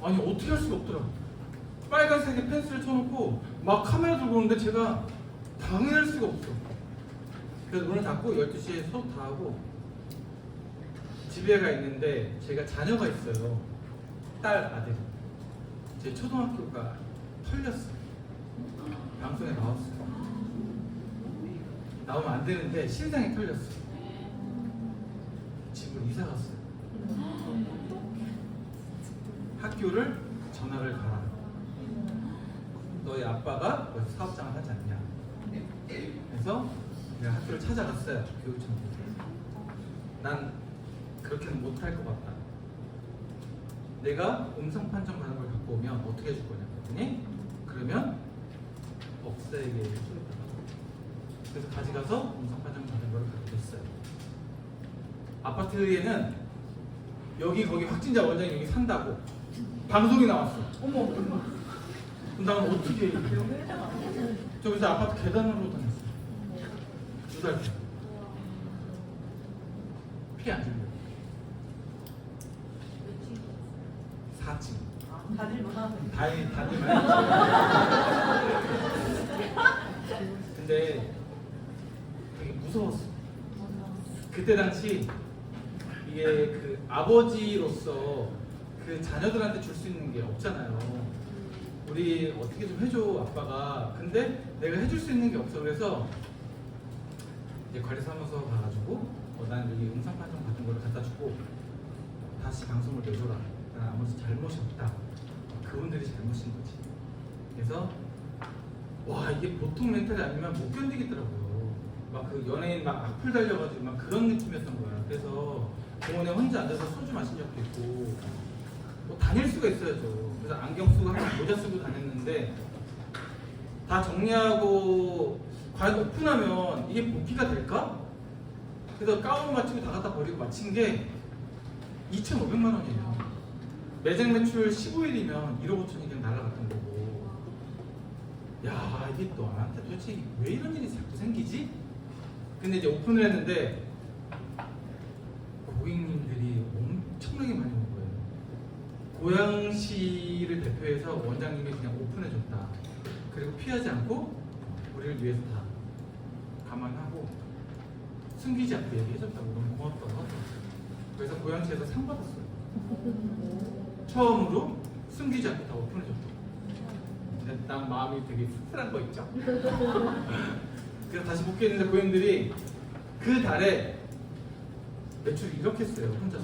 아니 어떻게 할 수가 없더라고. 빨간색의 펜스를 쳐놓고 막 카메라 들고 오는데 제가 당해낼 수가 없어. 그래서 문을 닫고 12시에 수업 다 하고 집에 가 있는데 제가 자녀가 있어요. 딸 아들. 제 초등학교가 털렸어요. 방송에 나왔어요. 나오면 안 되는데 신상이 털렸어요. 집으로 이사 갔어요. 학교를 전화를 가라. 너희 아빠가 벌써 사업장을 하지 않냐. 그래서 내가 학교를 찾아갔어요. 교육청에. 난 그렇게는 못할 것 같다. 내가 음성 판정 받은 걸 갖고 오면 어떻게 해줄 거냐 그랬더니 그러면 없애게 해주겠다. 그래서 가져가서 음성 판정 받은 걸 갖고 있어요. 아파트에는 여기 거기 확진자 원장이 여기 산다고 방송이 나왔어. 어머. 그럼 나는 어떻게 해? 저 그래서 아파트 계단으로 다녔어. 2달. 피 안 들려. 4층. 다들만. 근데 무서웠어. 그때 당시 이게 그 아버지로서 그 자녀들한테 줄 수 있는 게 없잖아요. 우리 어떻게 좀 해줘 아빠가. 근데 내가 해줄 수 있는 게 없어. 그래서 이제 관리사무소 가가지고 난 여기 영상 판정 받은 거를 갖다 주고 다시 방송을 내줘라. 난 아무 잘못이 없다. 그분들이 잘못인 거지. 그래서 와 이게 보통 멘탈이 아니면 못 견디겠더라고요. 막 그 연예인 막 악플 달려가지고 막 그런 느낌이었던 거야. 그래서 공원에 혼자 앉아서 소주 마신 적도 있고 뭐 다닐 수가 있어야죠. 그래서 안경 쓰고 항상 모자 쓰고 다녔는데 다 정리하고 과연 오픈하면 이게 복귀가 될까? 그래서 가운 맞추고 다 갖다 버리고 마친 게 2,500만 원이에요. 매장 매출 15일이면 1억 5천이 그냥 날아갔던 거고. 야 이게 또 나한테 도대체 왜 이런 일이 자꾸 생기지? 근데 이제 오픈을 했는데 고객님들이 엄청나게 많이 온 거예요. 고양시를 대표해서 원장님이 그냥 오픈해줬다. 그리고 피하지 않고 우리를 위해서 다 감안하고 숨기지 않고 얘기해줬다고 너무 고맙다고 하더라고요. 그래서 고양시에서 상 받았어요. 처음으로 숨기지 않고 다 오픈해줬다고. 근데 난 마음이 되게 씁쓸한 거 있죠. 그래서 다시 복귀했는데 고객님들이 그 달에 매출이 이렇게 했어요. 혼자서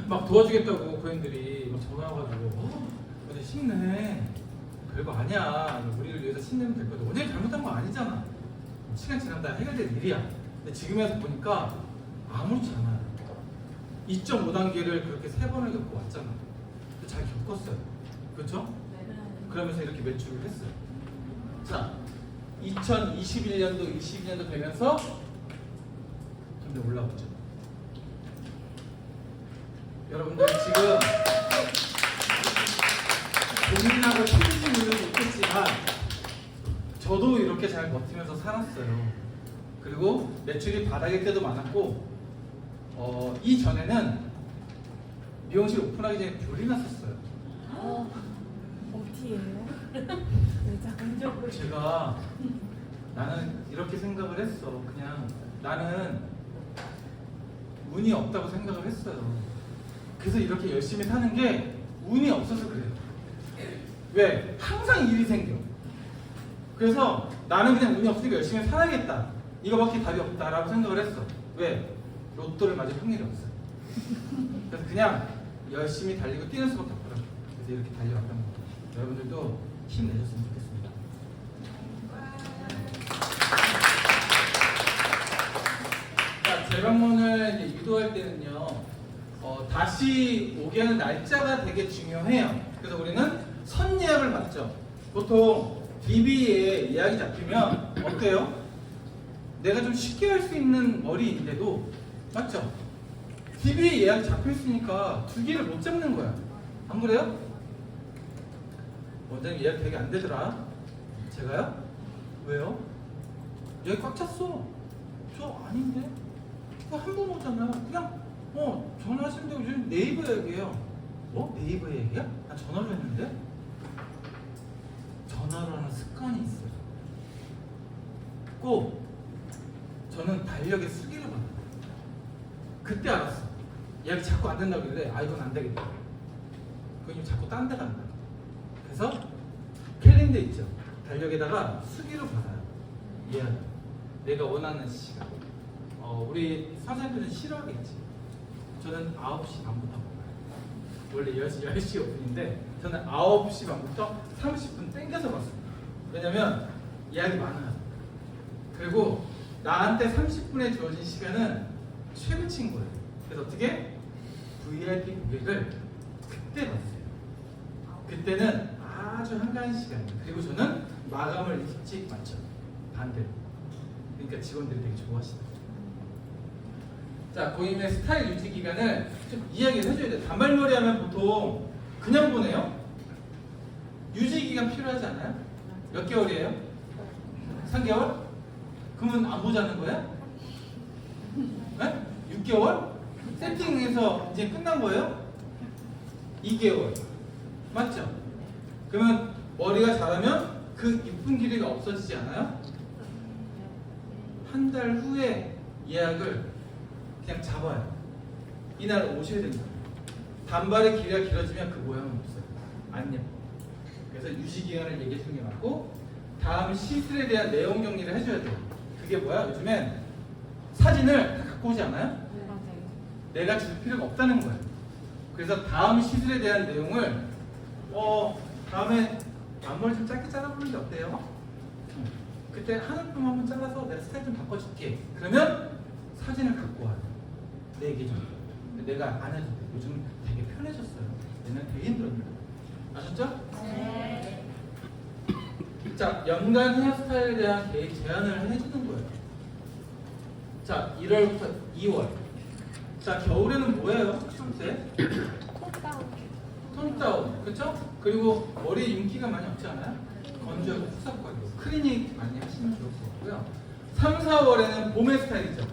막 도와주겠다고 고객님들이 막 전화 와가지고 어제 힘내. 별거 아니야. 우리를 위해서 신내면 될 거다. 원장이 잘못한 거 아니잖아. 시간 지나면 다 해결될 일이야. 근데 지금 와서 보니까 아무렇지 않아요. 2.5단계를 그렇게 3번을 겪고 왔잖아. 잘 겪었어요. 그렇죠? 그러면서 이렇게 매출을 했어요. 자, 2021년도, 22년도 되면서 점점 올라왔죠. 여러분들 지금 고민하고 힘드신 분들도 있겠지만 저도 이렇게 잘 버티면서 살았어요. 그리고 매출이 바닥일 때도 많았고 이전에는 미용실 오픈하기 전에 별이 났었어요.
어디예요?
제가 나는 이렇게 생각을 했어. 그냥 나는 운이 없다고 생각을 했어요. 그래서 이렇게 열심히 사는 게 운이 없어서 그래요. 왜? 항상 일이 생겨. 그래서 나는 그냥 운이 없으니까 열심히 살아야겠다. 이거밖에 답이 없다라고 생각을 했어. 왜? 로또를 맞을 확률이 없어요. 그래서 그냥 열심히 달리고 뛰는 수밖에 없더라고요. 그래서 이렇게 달려왔던 거예요. 여러분들도 힘내셨으면 좋겠습니다. 자, 재방문을 이제 유도할 때는요, 다시 오게 하는 날짜가 되게 중요해요. 그래서 우리는 선 예약을 받죠. 보통 DB에 예약이 잡히면 어때요? 내가 좀 쉽게 할 수 있는 머리인데도 맞죠? DB에 예약이 잡혀있으니까 2개를 못 잡는 거야. 안 그래요? 원장님 예약 되게 안 되더라. 제가요? 왜요? 여기 꽉 찼어. 저 아닌데? 그거 한 번 오잖아요. 그냥 전화하시면 되고 요즘 네이버 예약이에요. 뭐? 네이버 예약이야? 나 전화로 했는데? 전화로 하는 습관이 있어요. 꼭 저는 달력에 수기를 받아요. 그때 알았어. 예약이 자꾸 안 된다고 그러는데 이건 안 되겠다. 그건 자꾸 딴 데 간다. 그래서 캘린더 있죠. 달력에다가 수기로 받아요. 예약. 내가 원하는 시간. 우리 사장님들은 싫어하겠지. 저는 9시 반부터 먹어요. 원래 10시 오픈인데 저는 9시 반부터 30분 땡겨서 봤습니다. 왜냐면 예약이 많아요. 그리고 나한테 30분에 주어진 시간은 최고치인 거예요. 그래서 어떻게? VIP 고객을 그때 봤어요. 그때는 아주 한가한 시간이에요. 그리고 저는 마감을 일찍 맞춰. 반대로. 그러니까 직원들이 되게 좋아하시더라고요. 자, 고객님의 스타일 유지 기간을 좀 이야기를 해줘야 돼요. 단발머리 하면 보통 그냥 보내요. 유지 기간 필요하지 않아요? 몇 개월이에요? 3개월? 그러면 안 보자는 거야? 네? 6개월? 세팅해서 이제 끝난 거예요? 2개월. 맞죠? 그러면 머리가 자라면 그 이쁜 길이가 없어지지 않아요? 한 달 후에 예약을 그냥 잡아요. 이날 오셔야 된다. 단발의 길이가 길어지면 그 모양은 없어요. 안 예뻐. 그래서 유지기간을 얘기해 주는 게 맞고, 다음 시술에 대한 내용 정리를 해줘야 돼요. 그게 뭐야? 요즘엔 사진을 다 갖고 오지 않아요? 내가 줄 필요가 없다는 거예요. 그래서 다음 시술에 대한 내용을 다음에 앞머리 좀 짧게 잘라보는 게 어때요? 그때 하늘품 한번 잘라서 내가 스타일 좀 바꿔줄게. 그러면 사진을 갖고 와요. 4개 정도. 근데 내가 안 해도 돼. 요즘 되게 편해졌어요. 옛날에 되게 힘들었는데. 아셨죠?
네.
자, 연간 헤어스타일에 대한 계획 제안을 해주는 거예요. 자, 1월부터 2월. 자, 겨울에는 뭐예요? 추울 때? 톤다운, 그렇죠? 그리고 머리에 윤기가 많이 없지 않아요? 건조하고 푸석거리고 클리닉 많이 하시면 좋을 것 같고요. 3, 4월에는 봄의 스타일이죠.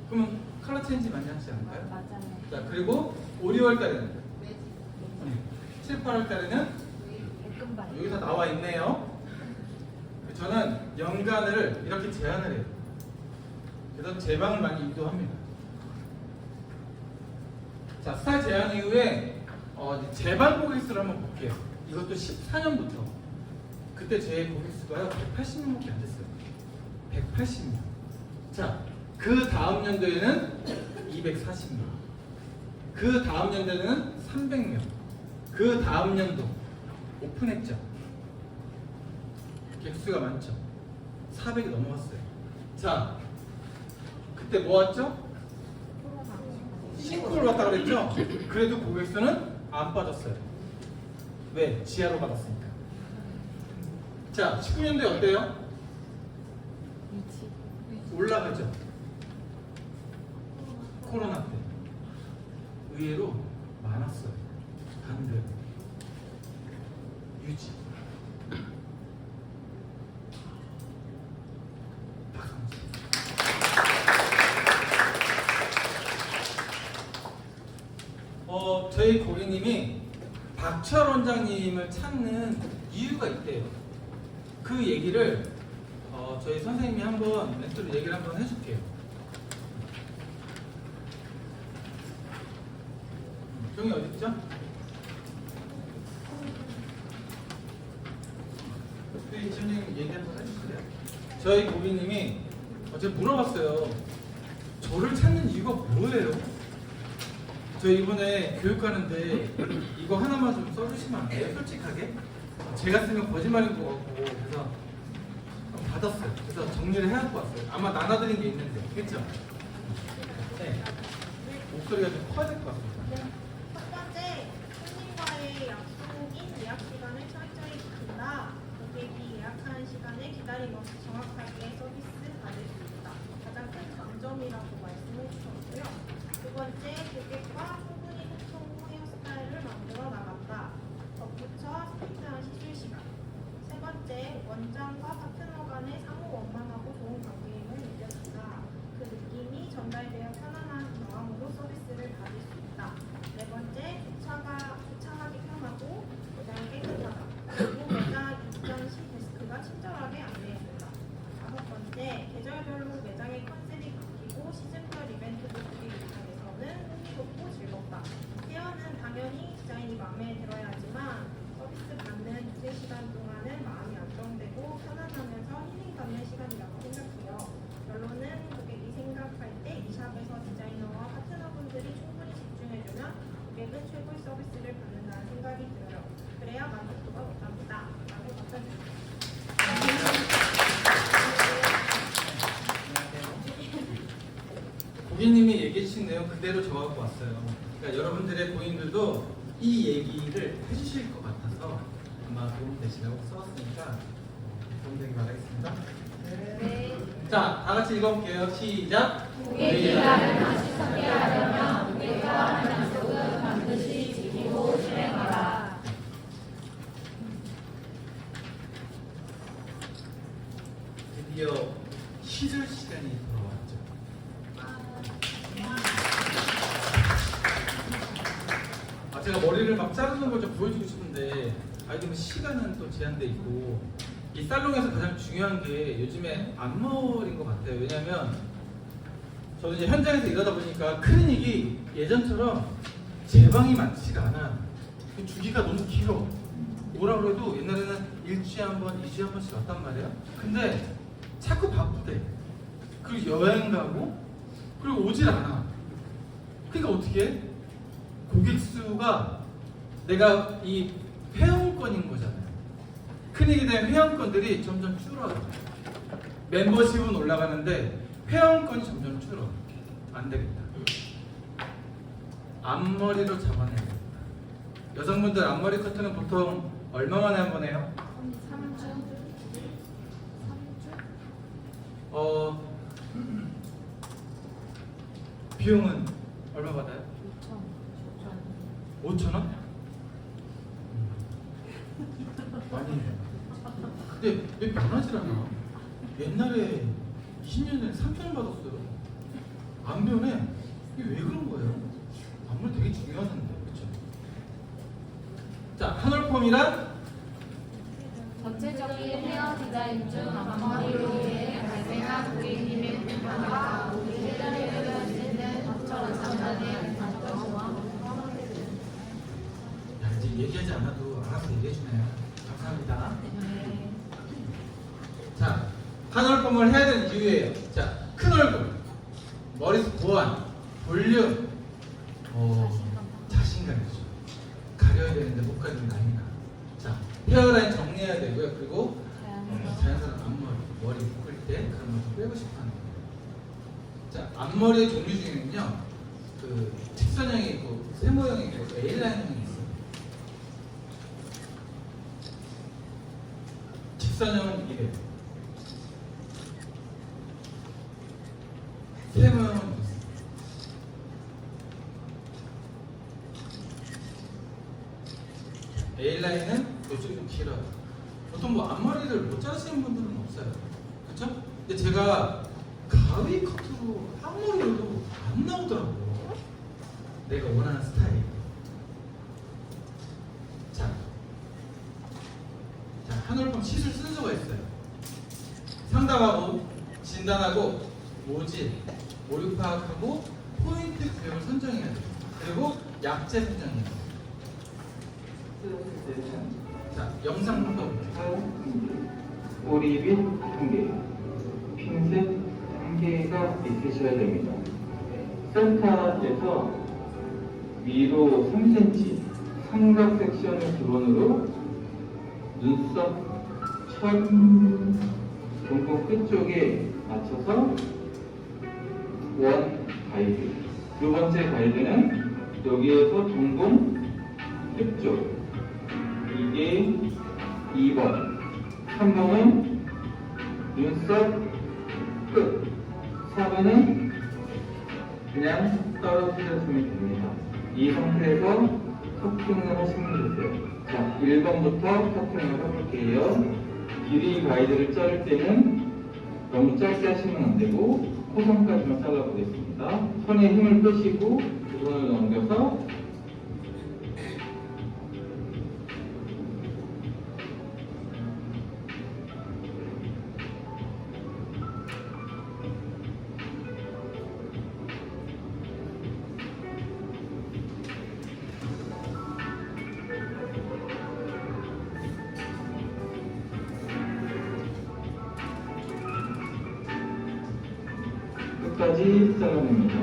그러면 컬러 체인지 많이 하지 않을까요?
맞아요.
자, 그리고 5, 6월 달에는 7, 8월 달에는 여기 다 나와 있네요. 저는 연간을 이렇게 제한을 해요. 그래서 제방을 많이 유도합니다. 자, 스타일 제한 이후에 제방 고객수를 한번 볼게요. 이것도 14년부터. 그때 제 고객수가요 180명밖에 안 됐어요. 180명. 자, 그 다음 연도에는 240명. 그 다음 연도에는 300명. 그 다음 연도 오픈했죠. 개수가 많죠. 400이 넘어갔어요. 자, 그때 뭐 왔죠? 신고를 왔다 그랬죠? 그래도 고객수는 안 빠졌어요. 왜? 지하로 받았으니까. 자, 19년도에 어때요? 올라가죠. 코로나 때. 의외로 많았어요. 반대로. 유지. 저희 고객님이 박철 원장님을 찾는 이유가 있대요. 그 얘기를 저희 선생님이 한번 멘트로 얘기를 한번 해줄게요. 종이 어디 있죠? 저희 팀장님 얘기 한번 해주실래요? 저희 고객님이 제가 물어봤어요. 저를 찾는 이유가 뭐예요? 저 이번에 교육하는데 이거 하나만 좀 써주시면 안 돼요? 솔직하게? 제가 쓰면 거짓말인 것 같고 그래서 받았어요. 그래서 정리를 해갖고 왔어요. 아마 나눠드린 게 있는데, 그렇죠? 네. 목소리가 좀 커야 될 것 같습니다.
네. 첫 번째, 손님과의 약속인 예약 시간을 철저히 지킨다. 고객이 예약하는 시간에 기다림없이 정확하게 서비스 받을 수 있다. 가장 큰 장점이라고 말씀해 주셨고요. 두 번째, 고객과 충분히 소통 후 헤어스타일을 만들어 나간다. 덧붙여 스피드한 시술 시간. 세 번째, 원장과 파트너 간의 상호 원만하고 좋은 관계임을 느껴진다. 그 느낌이 전달되어 편안한 마음으로 서비스를 받을 수 있다. 네 번째, 주차하기 편하고 매장이 깨끗하다. 그리고 매장 입장 시 데스크가 친절하게 안내해준다. 다섯 번째, 계절별로 매장의 컨셉이 바뀌고 시즌별 이벤트도 보기 입장에서는 흥미롭고 즐겁다. 헤어는 당연히 디자인이 마음에 들어야 하지만 서비스 받는 2-3시간 동안은 마음이 안정되고 편안하면서 힐링받는 시간이라고 생각해요. 결론은 고객이 생각할 때 이 샵에서 디자이너와 파트너분들이 충분히 집중해주면 고객은 최고의 서비스를 받는다는 생각이 들어요. 그래야 만족도가 높답니다. 라고 답변드립니다.
고객님이 얘기해 주신 내용 그대로 저하고 왔어요. 그러니까 여러분들의 고객님들도 이 얘기를 해주실 것 같아서 아마 도움 되시라고 써왔으니까 도움 되길 바라겠습니다.
네.
자, 다 같이 읽어볼게요. 시작.
고객이 나를 다시 설계하려면 고객과 하는 약속은 반드시 지키고 실행하라.
드디어 시술 시간이 돌아왔죠. 제가 머리를 막 자르는 걸 좀 보여주고 싶은데, 아이들 시간은 또 제한돼 있고, 이 살롱에서 가장 중요한 게 요즘에 앞머리인 것 같아요. 왜냐면 저도 이제 현장에서 일하다 보니까 클리닉이 예전처럼 제방이 많지가 않아. 그 주기가 너무 길어. 뭐라 그래도 옛날에는 일주일에 한 번, 2주에 한 번씩 왔단 말이야. 근데 자꾸 바쁘대. 그리고 여행 가고, 그리고 오질 않아. 그러니까 어떻게 해? 고객 수가 내가 이 회원권인 거잖아요. 클릭이 된 회원권들이 점점 줄어요. 멤버십은 올라가는데 회원권이 점점 줄어. 안 되겠다. 앞머리로 잡아내야겠다. 여성분들 앞머리 커트는 보통 얼마 만에 한 번 해요?
3주?
비용은 얼마 받아요? 5,000원? 많이 해요. 근데 왜 변하질 않아? 옛날에 20년 전에 3,000원 받았어요. 안 변해. 이게 왜 그런 거예요? 앞머리 되게 중요하던데, 그렇죠? 자, 한올폼이란
전체적인 헤어 디자인 중 앞머리로 인해 발생한 고객님의 불편과 모델을 연출된 적절한 장단의 단점과
야, 이제 얘기하지 않아도 알아서 얘기해주네요. 감사합니다. 자, 한올폼을 해야 되는 이유예요. 자, 큰 얼굴, 머리숱 보완, 볼륨, 자신감이죠. 가려야 되는데 못 가리면 아니다. 자, 헤어라인 정리해야 되고요. 그리고 자연스러운 앞머리, 머리 묶을 때 그런 것도 빼고 싶어 하는 거예요. 자, 앞머리의 종류 중에는요, 그 직선형이 있고, 세모형이 있고, A라인형이 있어요. 직선형은 이래요. 세모형은 있어요. A라인은 이쪽이 좀 길어요. 보통 뭐 앞머리를 못 자르시는 분들은 없어요. 그렇죠? 근데 제가 가위 커트로 앞머리로도 안 나오더라고요. 내가 원하는 스타일. 자, 한올폼 시술 순서가 있어요. 상담하고, 진단하고, 모질, 오류 파악하고, 포인트 구역을 선정해야 돼요. 그리고 약제 선정해야 돼요. 자, 영상 한번 볼게요.
꼬리빗 1개, 핀셋 1개가 있으셔야 됩니다. 센터에서 위로 3cm 삼각 섹션을 기본으로 눈썹 천 동공 끝쪽에 맞춰서 원 가이드. 두 번째 가이드는 여기에서 동공 끝쪽. 이게 2번. 3번은 눈썹 끝. 4번은 그냥 떨어뜨려주면 됩니다. 이 상태에서 커팅을 하시면 되세요. 자, 1번부터 커팅을 해볼게요. 길이 가이드를 자를 때는 너무 짧게 하시면 안 되고 코선까지만 잘라보겠습니다. 손에 힘을 빼시고 두 손을 넘겨서 끝까지 잘라냅니다.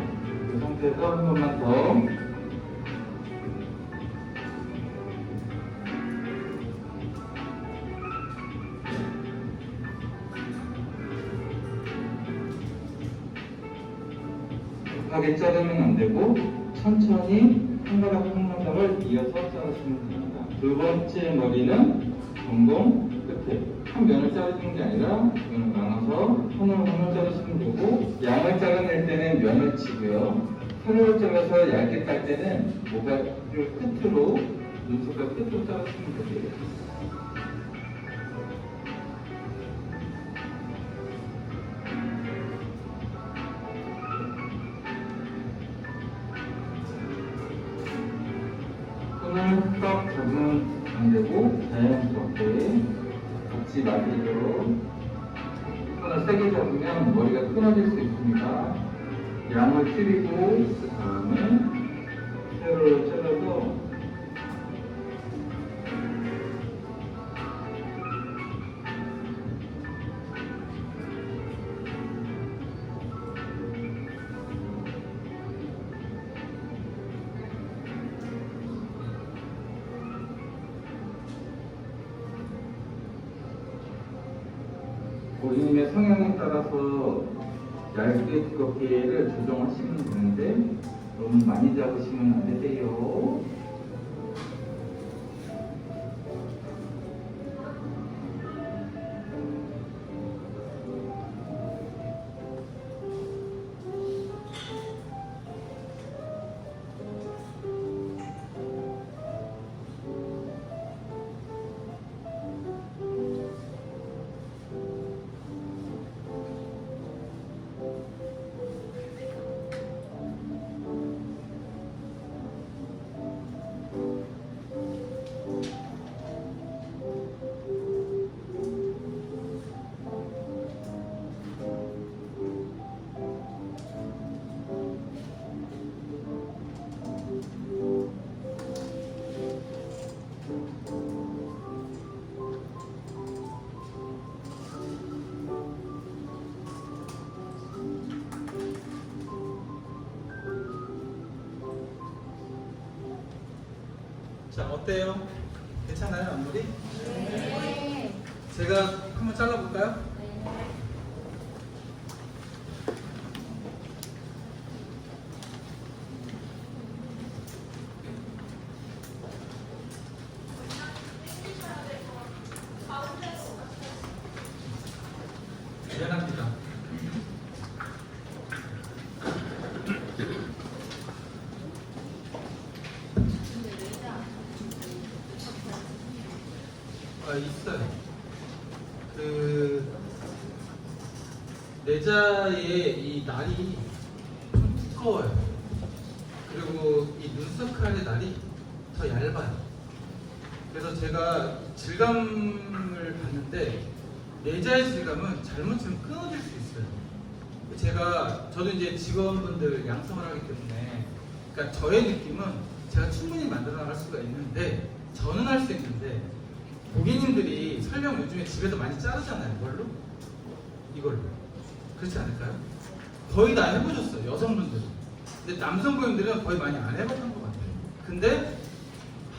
이 상태에서 한 번만 더. 급하게 자르면 안 되고 천천히 한 가닥 한 가닥을 이어서 자르시면 됩니다. 두 번째 머리는 동공 끝에 한 면을 자르시는 게 아니라 면을 나눠서 손으로 자르시면 되고, 양을 잘라낼 때는 면을 치고요. 손으로 잘라서 얇게 깔 때는 모가지를 끝으로 눈썹과 끝으로 자르시면 되고요. 손을 딱 잡으면 안 되고 자연스럽게 잡지 마시도록. 손을 세게 잡으면 머리가 끊어질 수 있습니다. 양을 줄이고 그 다음에 세로를 잘라서 고객님의 성향에 따라서 얇게 두껍게를 조정하시면 되는데 너무 많이 잡으시면 안 되세요.
자, 어때요? 괜찮아요, 앞머리?
네.
제가 한번 잘라볼까요? 미안합니다. 있어요. 내자의 이 날이 좀 두꺼워요. 그리고 이 눈썹칼의 날이 더 얇아요. 그래서 제가 질감을 봤는데 내자의 질감은 잘못하면 끊어질 수 있어요. 저도 이제 직원분들 양성을 하기 때문에, 그러니까 저의 느낌은 제가 충분히 만들어 나갈 수가 있는데, 저는 할 수 있는데, 고객님들이 설령 요즘에 집에서 많이 자르잖아요. 뭘로? 이걸로. 그렇지 않을까요? 거의 다 해보셨어요, 여성분들은. 근데 남성 고객님들은 거의 많이 안 해봤던 것 같아요. 근데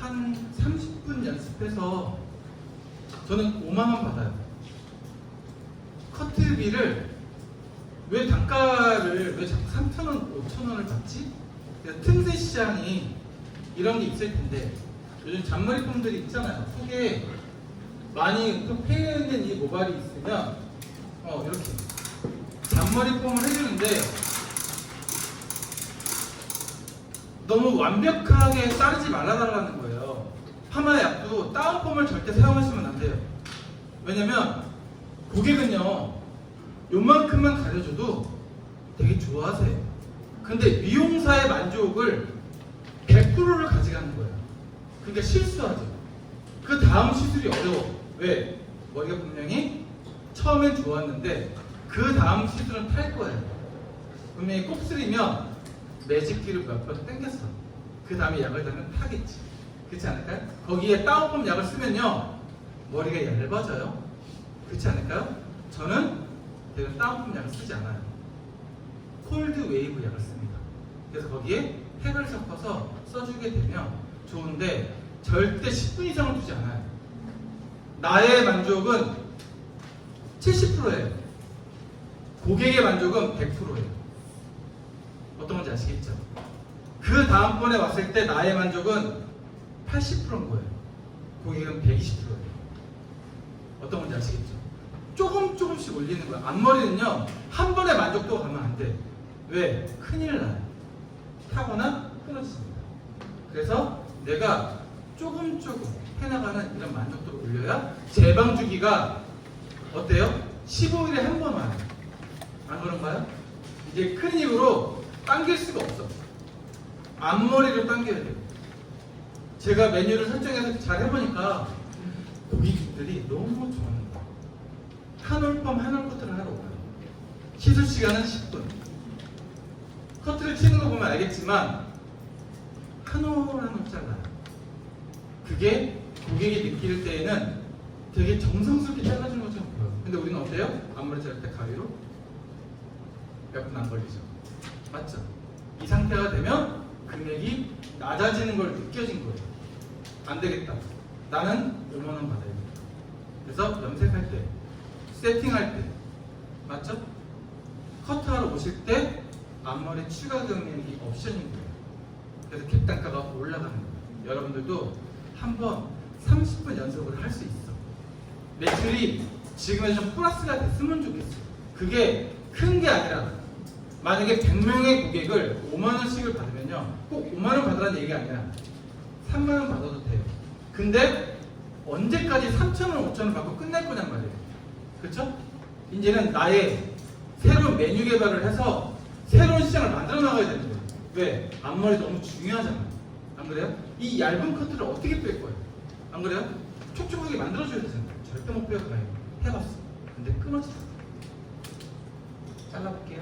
한 30분 연습해서 저는 5만 원 받아요. 커트비를 왜 단가를 왜 자꾸 3,000원, 5,000원을 받지? 틈새 시장이 이런 게 있을 텐데, 요즘 잔머리 폼들이 있잖아요. 속에 많이 또 패여 있는 이 모발이 있으면 이렇게 잔머리 폼을 해주는데 너무 완벽하게 자르지 말아달라는 거예요. 파마 약도 다운폼을 절대 사용하시면 안 돼요. 왜냐면 고객은요, 요만큼만 가려줘도 되게 좋아하세요. 근데 미용사의 만족을 100%를 가져가는 거예요. 그러니까 실수하죠. 그 다음 시술이 어려워. 왜? 머리가 분명히 처음엔 좋았는데 그 다음 시술은 탈 거예요. 분명히 곱슬이면 매직기를 몇 번 땡겼어. 그 다음에 약을 달면 타겠지. 그렇지 않을까요? 거기에 다운펌 약을 쓰면요, 머리가 얇아져요. 그렇지 않을까요? 저는 내가 다운펌 약을 쓰지 않아요. 콜드 웨이브 약을 씁니다. 그래서 거기에 팩을 섞어서 써주게 되면 좋은데 절대 10분 이상을 두지 않아요. 나의 만족은 70%예요. 고객의 만족은 100%예요. 어떤 건지 아시겠죠? 그 다음번에 왔을 때 나의 만족은 80%인 거예요. 고객은 120%예요. 어떤 건지 아시겠죠? 조금씩 올리는 거예요. 앞머리는요, 한 번에 만족도가 가면 안 돼. 왜? 큰일 나요. 타거나 끊어집니다. 그래서 내가 조금 해나가는 이런 만족도를 올려야 재방 주기가 어때요? 15일에 한 번 와요. 안 그런가요? 이제 큰 이유로 당길 수가 없어. 앞머리를 당겨야 돼요. 제가 메뉴를 설정해서 잘 해보니까 고객들이 너무 좋아하는 거예요. 한 올펌 한 올 커트를 하러 와요. 시술 시간은 10분. 커트를 치는 거 보면 알겠지만 한 올 한 올 잘라요. 그게 고객이 느낄 때에는 되게 정성스럽게 잘라주는 것처럼 보여요. 근데 우리는 어때요? 앞머리 자를 때 가위로 몇 분 안 걸리죠. 맞죠? 이 상태가 되면 금액이 낮아지는 걸 느껴진 거예요. 안 되겠다. 나는 5만 원 받아야겠다. 그래서 염색할 때, 세팅할 때, 맞죠? 커트하러 오실 때 앞머리 추가 금액이 옵션인 거예요. 그래서 객단가가 올라가는 거예요. 여러분들도 한번 30분 연습을 할 수 있어. 매출이 지금에서 좀 플러스가 됐으면 좋겠어. 그게 큰 게 아니라 만약에 100명의 고객을 5만 원씩을 받으면요, 꼭 5만 원 받으라는 얘기가 아니라 3만 원 받아도 돼요. 근데 언제까지 3천 원, 5천 원 받고 끝날 거냔 말이에요. 그렇죠? 이제는 나의 새로운 메뉴 개발을 해서 새로운 시장을 만들어 나가야 되는 거예요. 왜? 앞머리 너무 중요하잖아요. 안 그래요? 이 얇은 커트를 어떻게 뺄 거예요? 안 그래요? 촉촉하게 만들어줘야 되잖아요. 절대 못 빼요. 해봤어. 근데 끊어지죠. 잘라볼게요.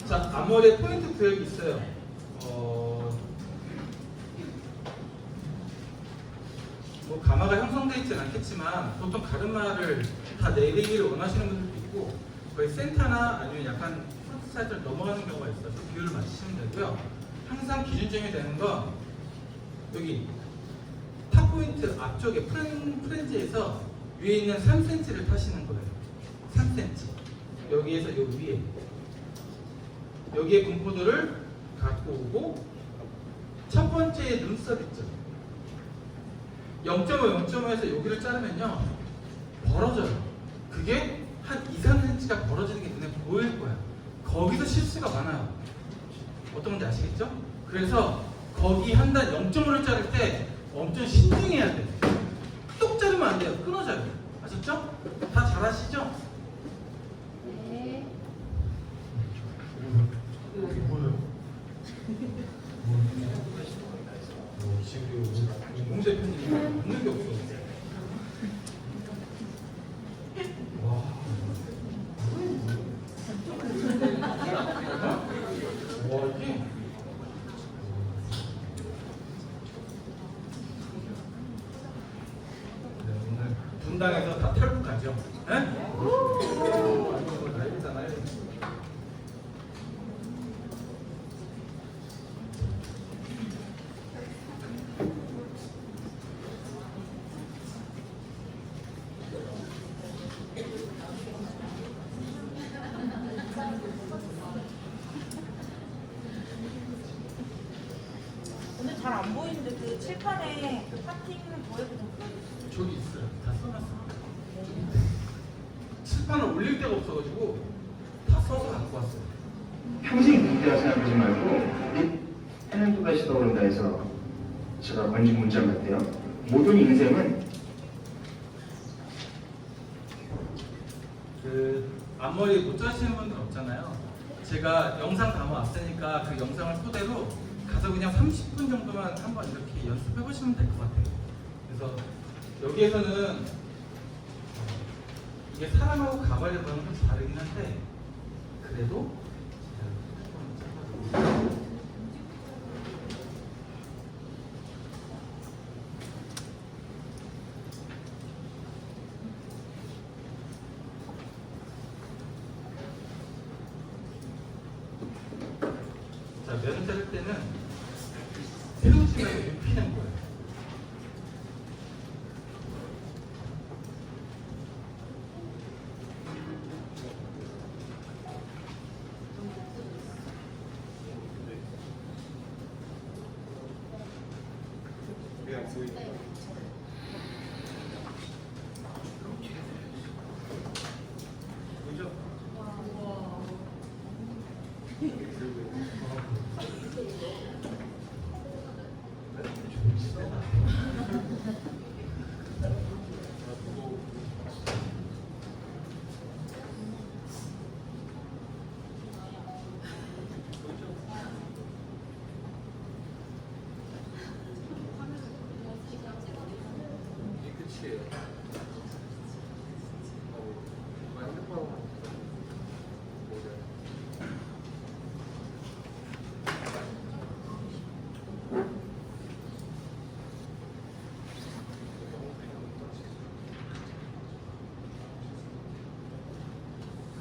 자, 앞머리에 포인트 구역이 있어요. 뭐 가마가 형성되어 있지는 않겠지만 보통 가르마를 다 내리기를 원하시는 분들도 있고 거의 센터나 아니면 약간 프론트 사이즈를 넘어가는 경우가 있어요. 그 비율을 맞추시면 되고요. 항상 기준점이 되는 건 여기 탑 포인트 앞쪽에 프렌즈에서 위에 있는 3cm를 타시는 거예요. 3cm. 여기에서 여기 위에. 여기에 분포도를 갖고 오고 첫 번째 눈썹 있죠. 0.5, 0.5에서 여기를 자르면요 벌어져요. 그게 한 2, 3cm가 벌어지는 게 눈에 보일 거야. 거기서 실수가 많아요. 어떤 건지 아시겠죠? 그래서 거기 한 단 0.5를 자를 때 엄청 신중해야 돼. 뚝 자르면 안 돼요. 끊어져요. 아셨죠? 다 잘 아시죠?
네.
공 대표님 없는 게 없어. 와. 와 이게. 네, 오늘 분당에서 다 털고 가죠. 에? 난리잖아요.
오늘 잘 안 보이는데 그 칠판에 그 파팅 뭐해도 좀 보여주세요.
저기 있어요. 다 써놨어. 칠판을 올릴 데가 없어가지고 다 써서 갖고 왔어요.
평생 문제라 생각하지 말고 해는 또다시 떠오른다 해서 제가 건진 문자 같아요. 모든 인생은
그 앞머리 못 자르시는 분들 없잖아요. 제가 영상 담아왔으니까 그 영상을 토대로 가서 그냥 30분 정도만 한번 이렇게 연습해 보시면 될 것 같아요. 그래서 여기에서는 이게 사람하고 가발의 모양은 좀 다르긴 한데 그래도 자, 면을 자를 때는 세우지 말고 눕히는 거예요. 보이죠? 이게 끝이에요. 핸드폰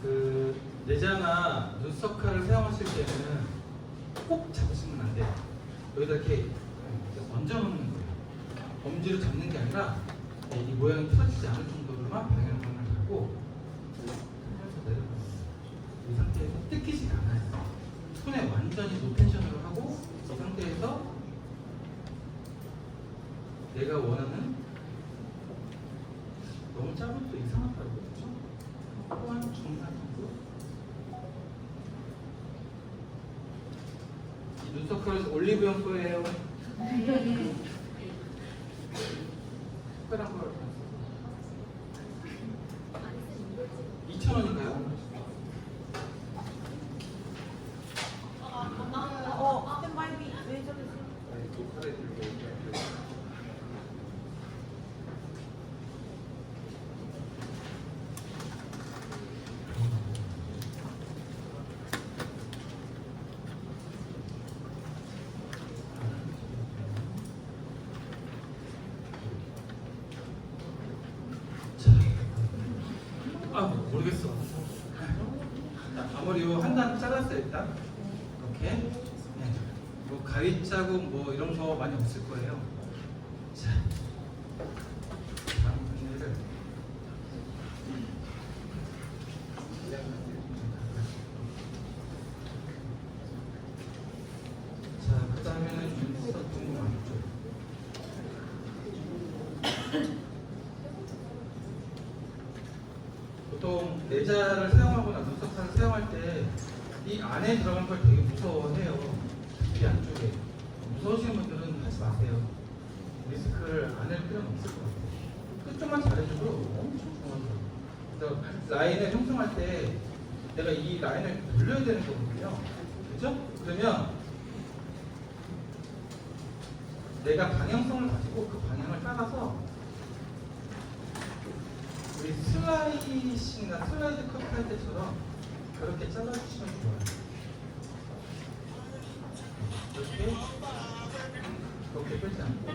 그 내자나 눈썹칼을 사용하실 때는 꼭 잡으시면 안 돼요. 여기다 이렇게 얹어놓는 거예요. 엄지로 잡는 게 아니라 이 모양이 틀어지지 않을 정도로만 방향감을 갖고 살려서 내려가요. 이 상태에서 뜯기지 않아요. 손에 완전히 노텐션으로 하고 이 상태에서 내가 원하는 너무 짧으면 또 이상하다고 그렇죠? 또한 중간 정도 이 눈썹칼은 올리브영 거예요. 특별한 걸 2,000원인가요?
스탠바이비 왜 저러지?
두 칼에 들고 모르겠어. 앞머리 한 단 잘랐어요 일단. 이렇게. 네. 뭐 가위 자국 뭐 이런 거 많이 없을 거예요. 자, 다음 분야를. 자, 그다음에는 눈썹 동무 안쪽. 보통 내자를 사용하거나 눈썹칼을 사용할 때 이 안에 들어간 걸 되게 무서워해요. 이 안쪽에. 무서우시는 분들은 하지 마세요. 리스크를 안 할 필요는 없을 것 같아요. 끝쪽만 잘해줘도 엄청 좋아져요. 그래서 라인을 형성할 때 내가 이 라인을 돌려야 되는 거거든요. 그죠? 그러면 내가 방향성을 가지고 그 방향을 따라서 우리 슬라이싱이나 슬라이드 컷 할 때처럼 그렇게 잘라주시면 좋아요. 이렇게 빼지 않고.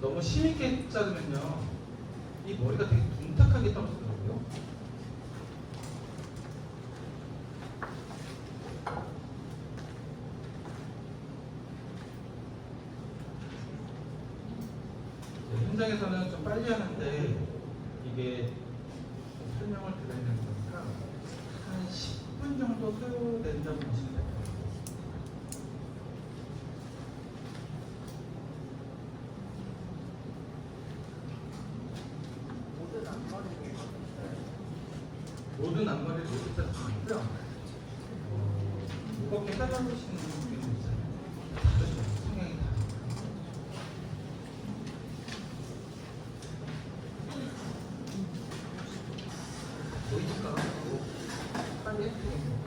너무 심있게 자르면요, 이 머리가 되게 둔탁하게 떨어지더라고요. 현장에서는 좀 빨리 하는데 이게 설명을 드려야 되는 거니까 한 10분 정도 소요된다고 보시면 될 것 같아요. 모든 앞머리를 모두 다 좋고요. 무겁게 잘라주시는 분들도 있잖아요. 다르죠. 성향이 다르니까. 보이니까 빨리 해주세요.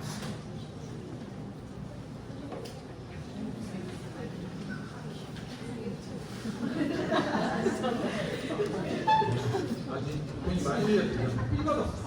아직 돈이 많이 들렸어요. 삐 받았어.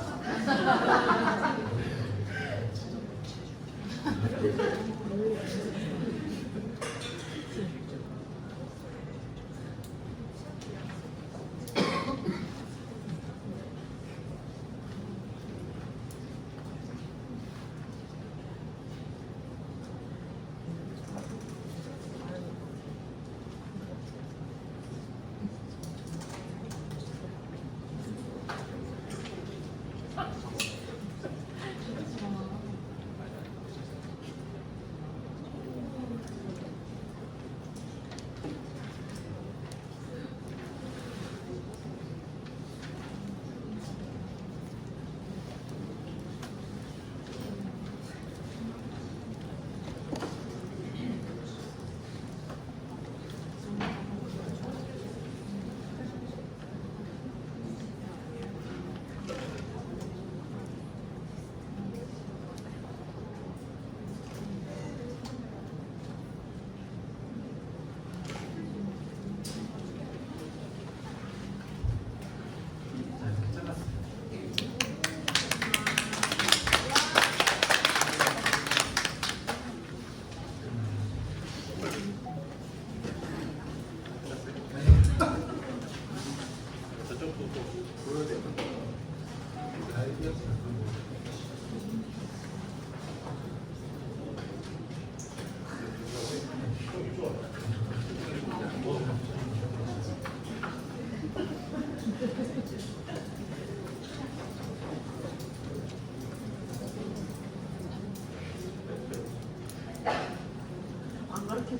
안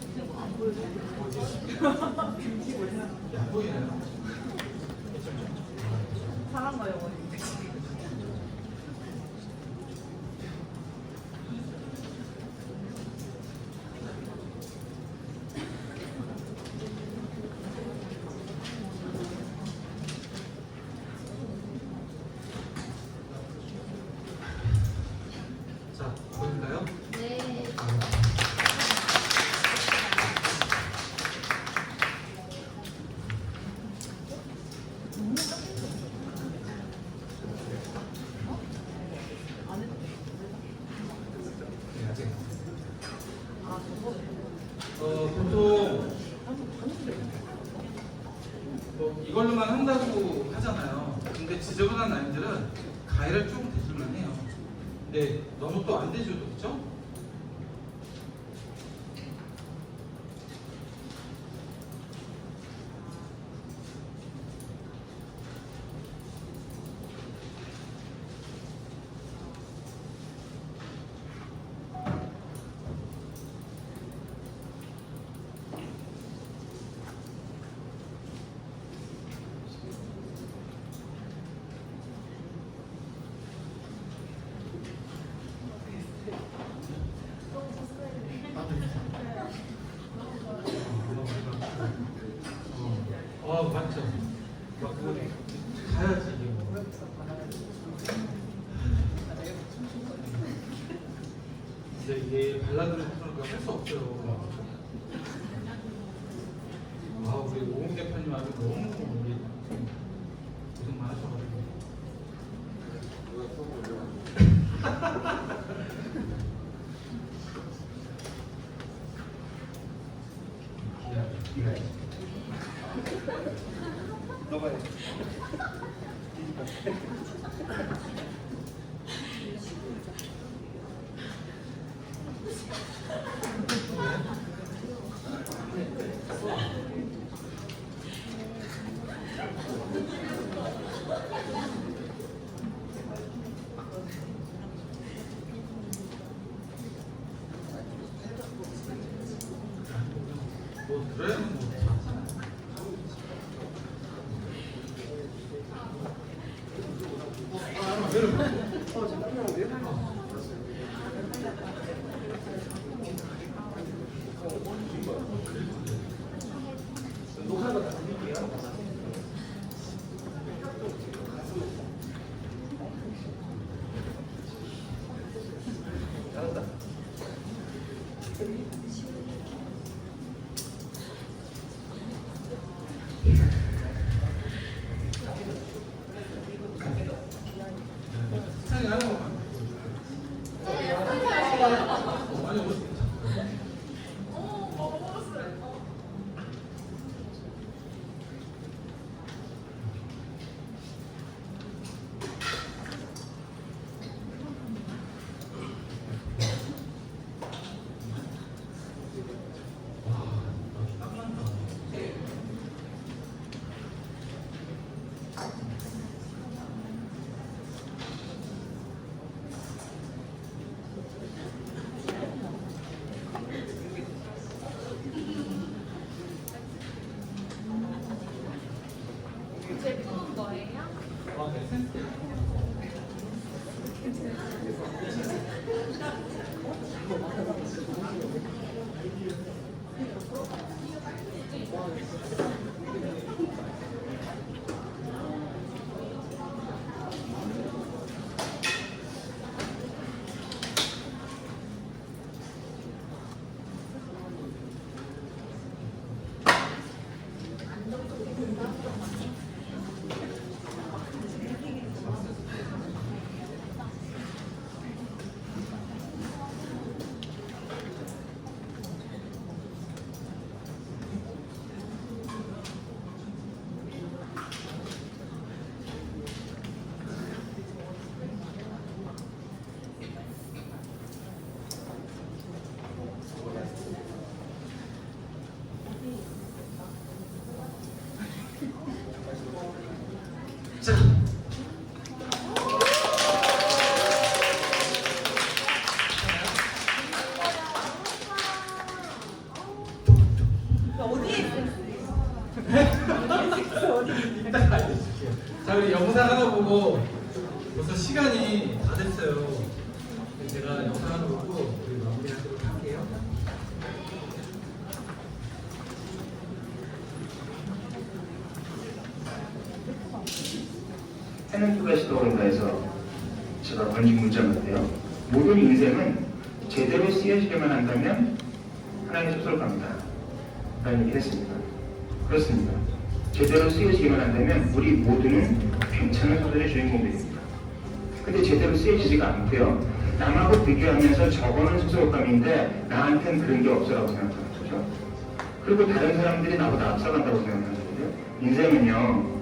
보이나요?
사랑과 영원히.
자, 보일까요?
네.
네, 아직. 보통 뭐 이걸로만 한다고 하잖아요. 근데 지저분한 라인들은 가위를 쭉 대줄만 해요. 근데 너무 또 안 대줘도 그렇죠? 맞죠. 막 그거 가야지 이게 뭐. 근데 이게 발라드를 부르니까 할 수 없어요. 아, 우리 오은 대표님 아주 너무 우리 고생 많으셔가지고. 뭐 그래? 뭐. 사장님 하는 것만. 아니, 옷
제품 뭐예요?
네, 센스. 자, 우리 영상 하나 보고 벌써 시간이 다 됐어요. 제가 영상 하나 보고 우리 마무리하도록 할게요.
탤런트가 시도한다에서 제가 건진 문자인데요. 모든 인생은 제대로 쓰여지게만 한다면 하나님의 속성을 갑니다. 라는 얘기를 했습니다. 그렇습니다. 제대로 쓰여지기만 한다면 우리 모두는 괜찮은 소설의 주인공이 됩니다. 근데 제대로 쓰여지지가 않고요. 남하고 비교하면서 저거는 소설감인데 나한테는 그런 게 없어라고 생각하는 거죠. 그리고 다른 사람들이 나보다 앞서간다고 생각하는 거고요. 인생은요.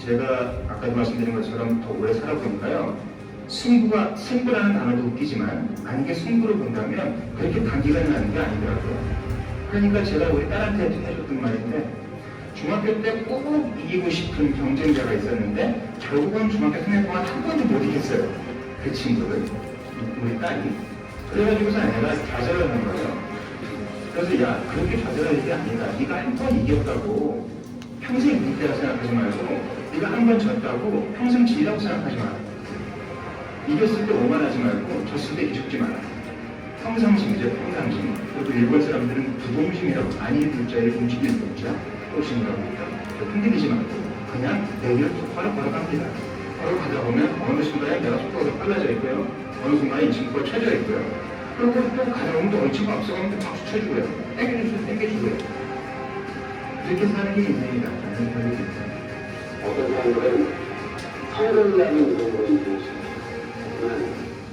제가 아까도 말씀드린 것처럼 더 오래 살아보니까요. 승부라는 단어도 웃기지만 만약에 승부를 본다면 그렇게 단기간에 나는 게 아니더라고요. 그러니까 제가 우리 딸한테 해줬던 말인데 중학교 때 꼭 이기고 싶은 경쟁자가 있었는데 결국은 중학교 3년 동안 한 번도 못 이겼어요. 그 친구를, 우리 딸이. 그래가지고서 내가 좌절을 한 거예요. 그래서 야, 그렇게 좌절할 일이 아니다. 네가 한 번 이겼다고 평생 이길 때라 생각하지 말고 네가 한 번 졌다고 평생 지라고 생각하지 마라. 이겼을 때 오만하지 말고 졌을 때 기죽지 마라. 평상심이죠, 평상심. 그리고 일본 사람들은 부동심이라고, 아니 불자에 움직이는 불자, 도심이라고 합니다. 흔들리지 말고 그냥 내일을 똑바로 걸어갑니다. 걸어가다 보면 어느 순간에 내가 속도가 더 빨라져 있고요. 어느 순간에 이 친구가 쳐져 있고요. 그리고 또 가다 보면 또 어느 친구가 앞서가면 또 박수 쳐주고요. 땡겨주고요. 그렇게 사는 게 인생이다. 라는 생각이 듭니다.
어떤 사람들은 성공이라는 이름으로 이루어지고 하지만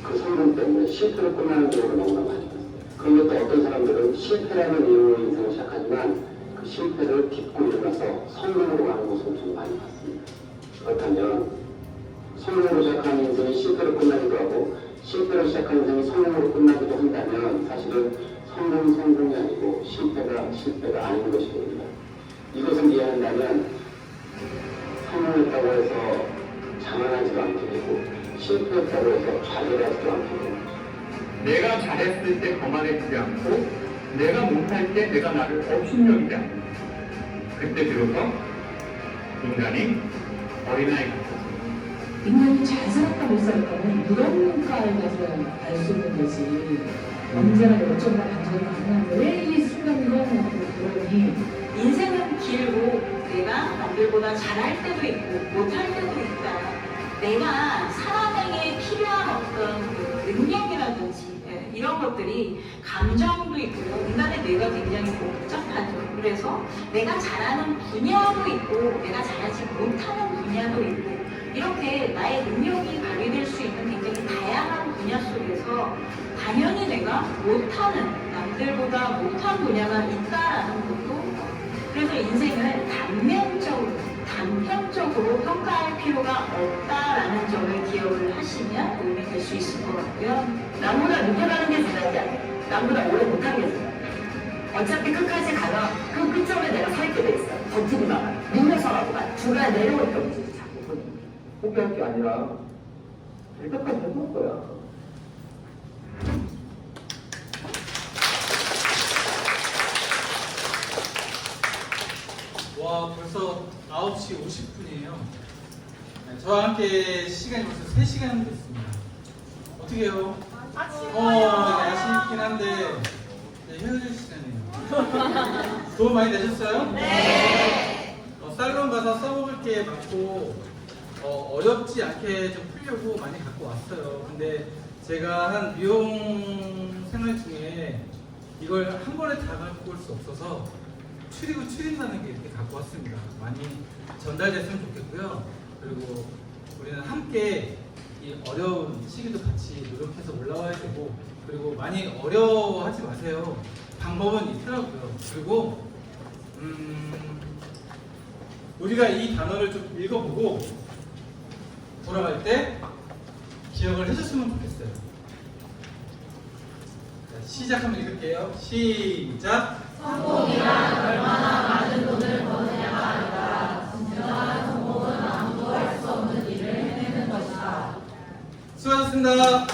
그 성공 때문에 실패로 끝나는 경우가 너무나 많이 있어요. 그런데 또 어떤 사람들은 실패라는 이름으로 인생을 시작하지만 그 실패를 딛고 일어나서 성공으로 가는 모습을 좀 많이 봤습니다. 그렇다면 성공으로 시작한 인생이 실패로 끝나기도 하고 실패로 시작한 인생이 성공으로 끝나기도 한다면 사실은 성공이 아니고 실패가 아닌 것이 됩니다. 이것을 이해한다면 성공했다고 해서 자만하지도 않게 되고 실패했다고 해서 좌절하지도 않게 됩니다.
내가 잘했을 때 거만해지지 않고 내가 못할 때 내가 나를 업신여기지 않는다. 그때 비로소 인간이 어린아이 같습니다.
인간이 잘 살았다 못 살았다는 무덤가에 가서 알 수 있는 거지. 언제나 어쩌다 반전이 가능한데 왜 이 순간이가 그러니
인생은 길고 내가 남들보다 잘할 때도 있고 못할 때도 있다. 내가 살아내기에 필요한 어떤 그 능력이라든지 이런 것들이 감정도 있고요. 인간의 뇌가 굉장히 복잡하죠. 그래서 내가 잘하는 분야도 있고 내가 잘하지 못하는 분야도 있고 이렇게 나의 능력이 발휘될 수 있는 굉장히 다양한 분야 속에서 당연히 내가 못하는, 남들보다 못한 분야가 있다라는 것도 그래서 인생을 단편적으로 평가할 필요가 없다라는 점을 기억을 하시면 도움이 될 수 있을 것 같고요.
남보다 못하는 게 중요하지 않아. 남보다 오래 못하는 게 중요해. 어차피 끝까지 가면 그 끝점에 내가 서 있게 돼 있어. 버티고 나가. 밀려서라고 가. 중간에 내려올 게 없지. 자꾸 포기할 게 아니라 끝까지 해볼 거야.
와, 벌써 9시 50분이에요. 저와 함께 시간이 벌써 3시간 됐습니다. 어떻게 해요? 아쉽긴 한데 헤어질 시간이에요. 도움 많이 되셨어요? 네. 살롱 가서 써먹을 게 많고 어렵지 않게 좀 풀려고 많이 갖고 왔어요. 근데 제가 한 미용 생활 중에 이걸 한 번에 다 갖고 올 수 없어서 추린다는 게 이렇게 갖고 왔습니다. 많이 전달됐으면 좋겠고요. 그리고 우리는 함께 이 어려운 시기도 같이 노력해서 올라와야 되고, 그리고 많이 어려워하지 마세요. 방법은 있더라고요. 그리고 우리가 이 단어를 좀 읽어보고 돌아갈 때 기억을 해줬으면 좋겠어요. 자, 시작하면 읽을게요. 시작.
성공이란 얼마나 많은 돈을 버느냐가 아니라 진정한 성공은 아무도 할 수 없는 일을 해내는 것이다.
수고하셨습니다.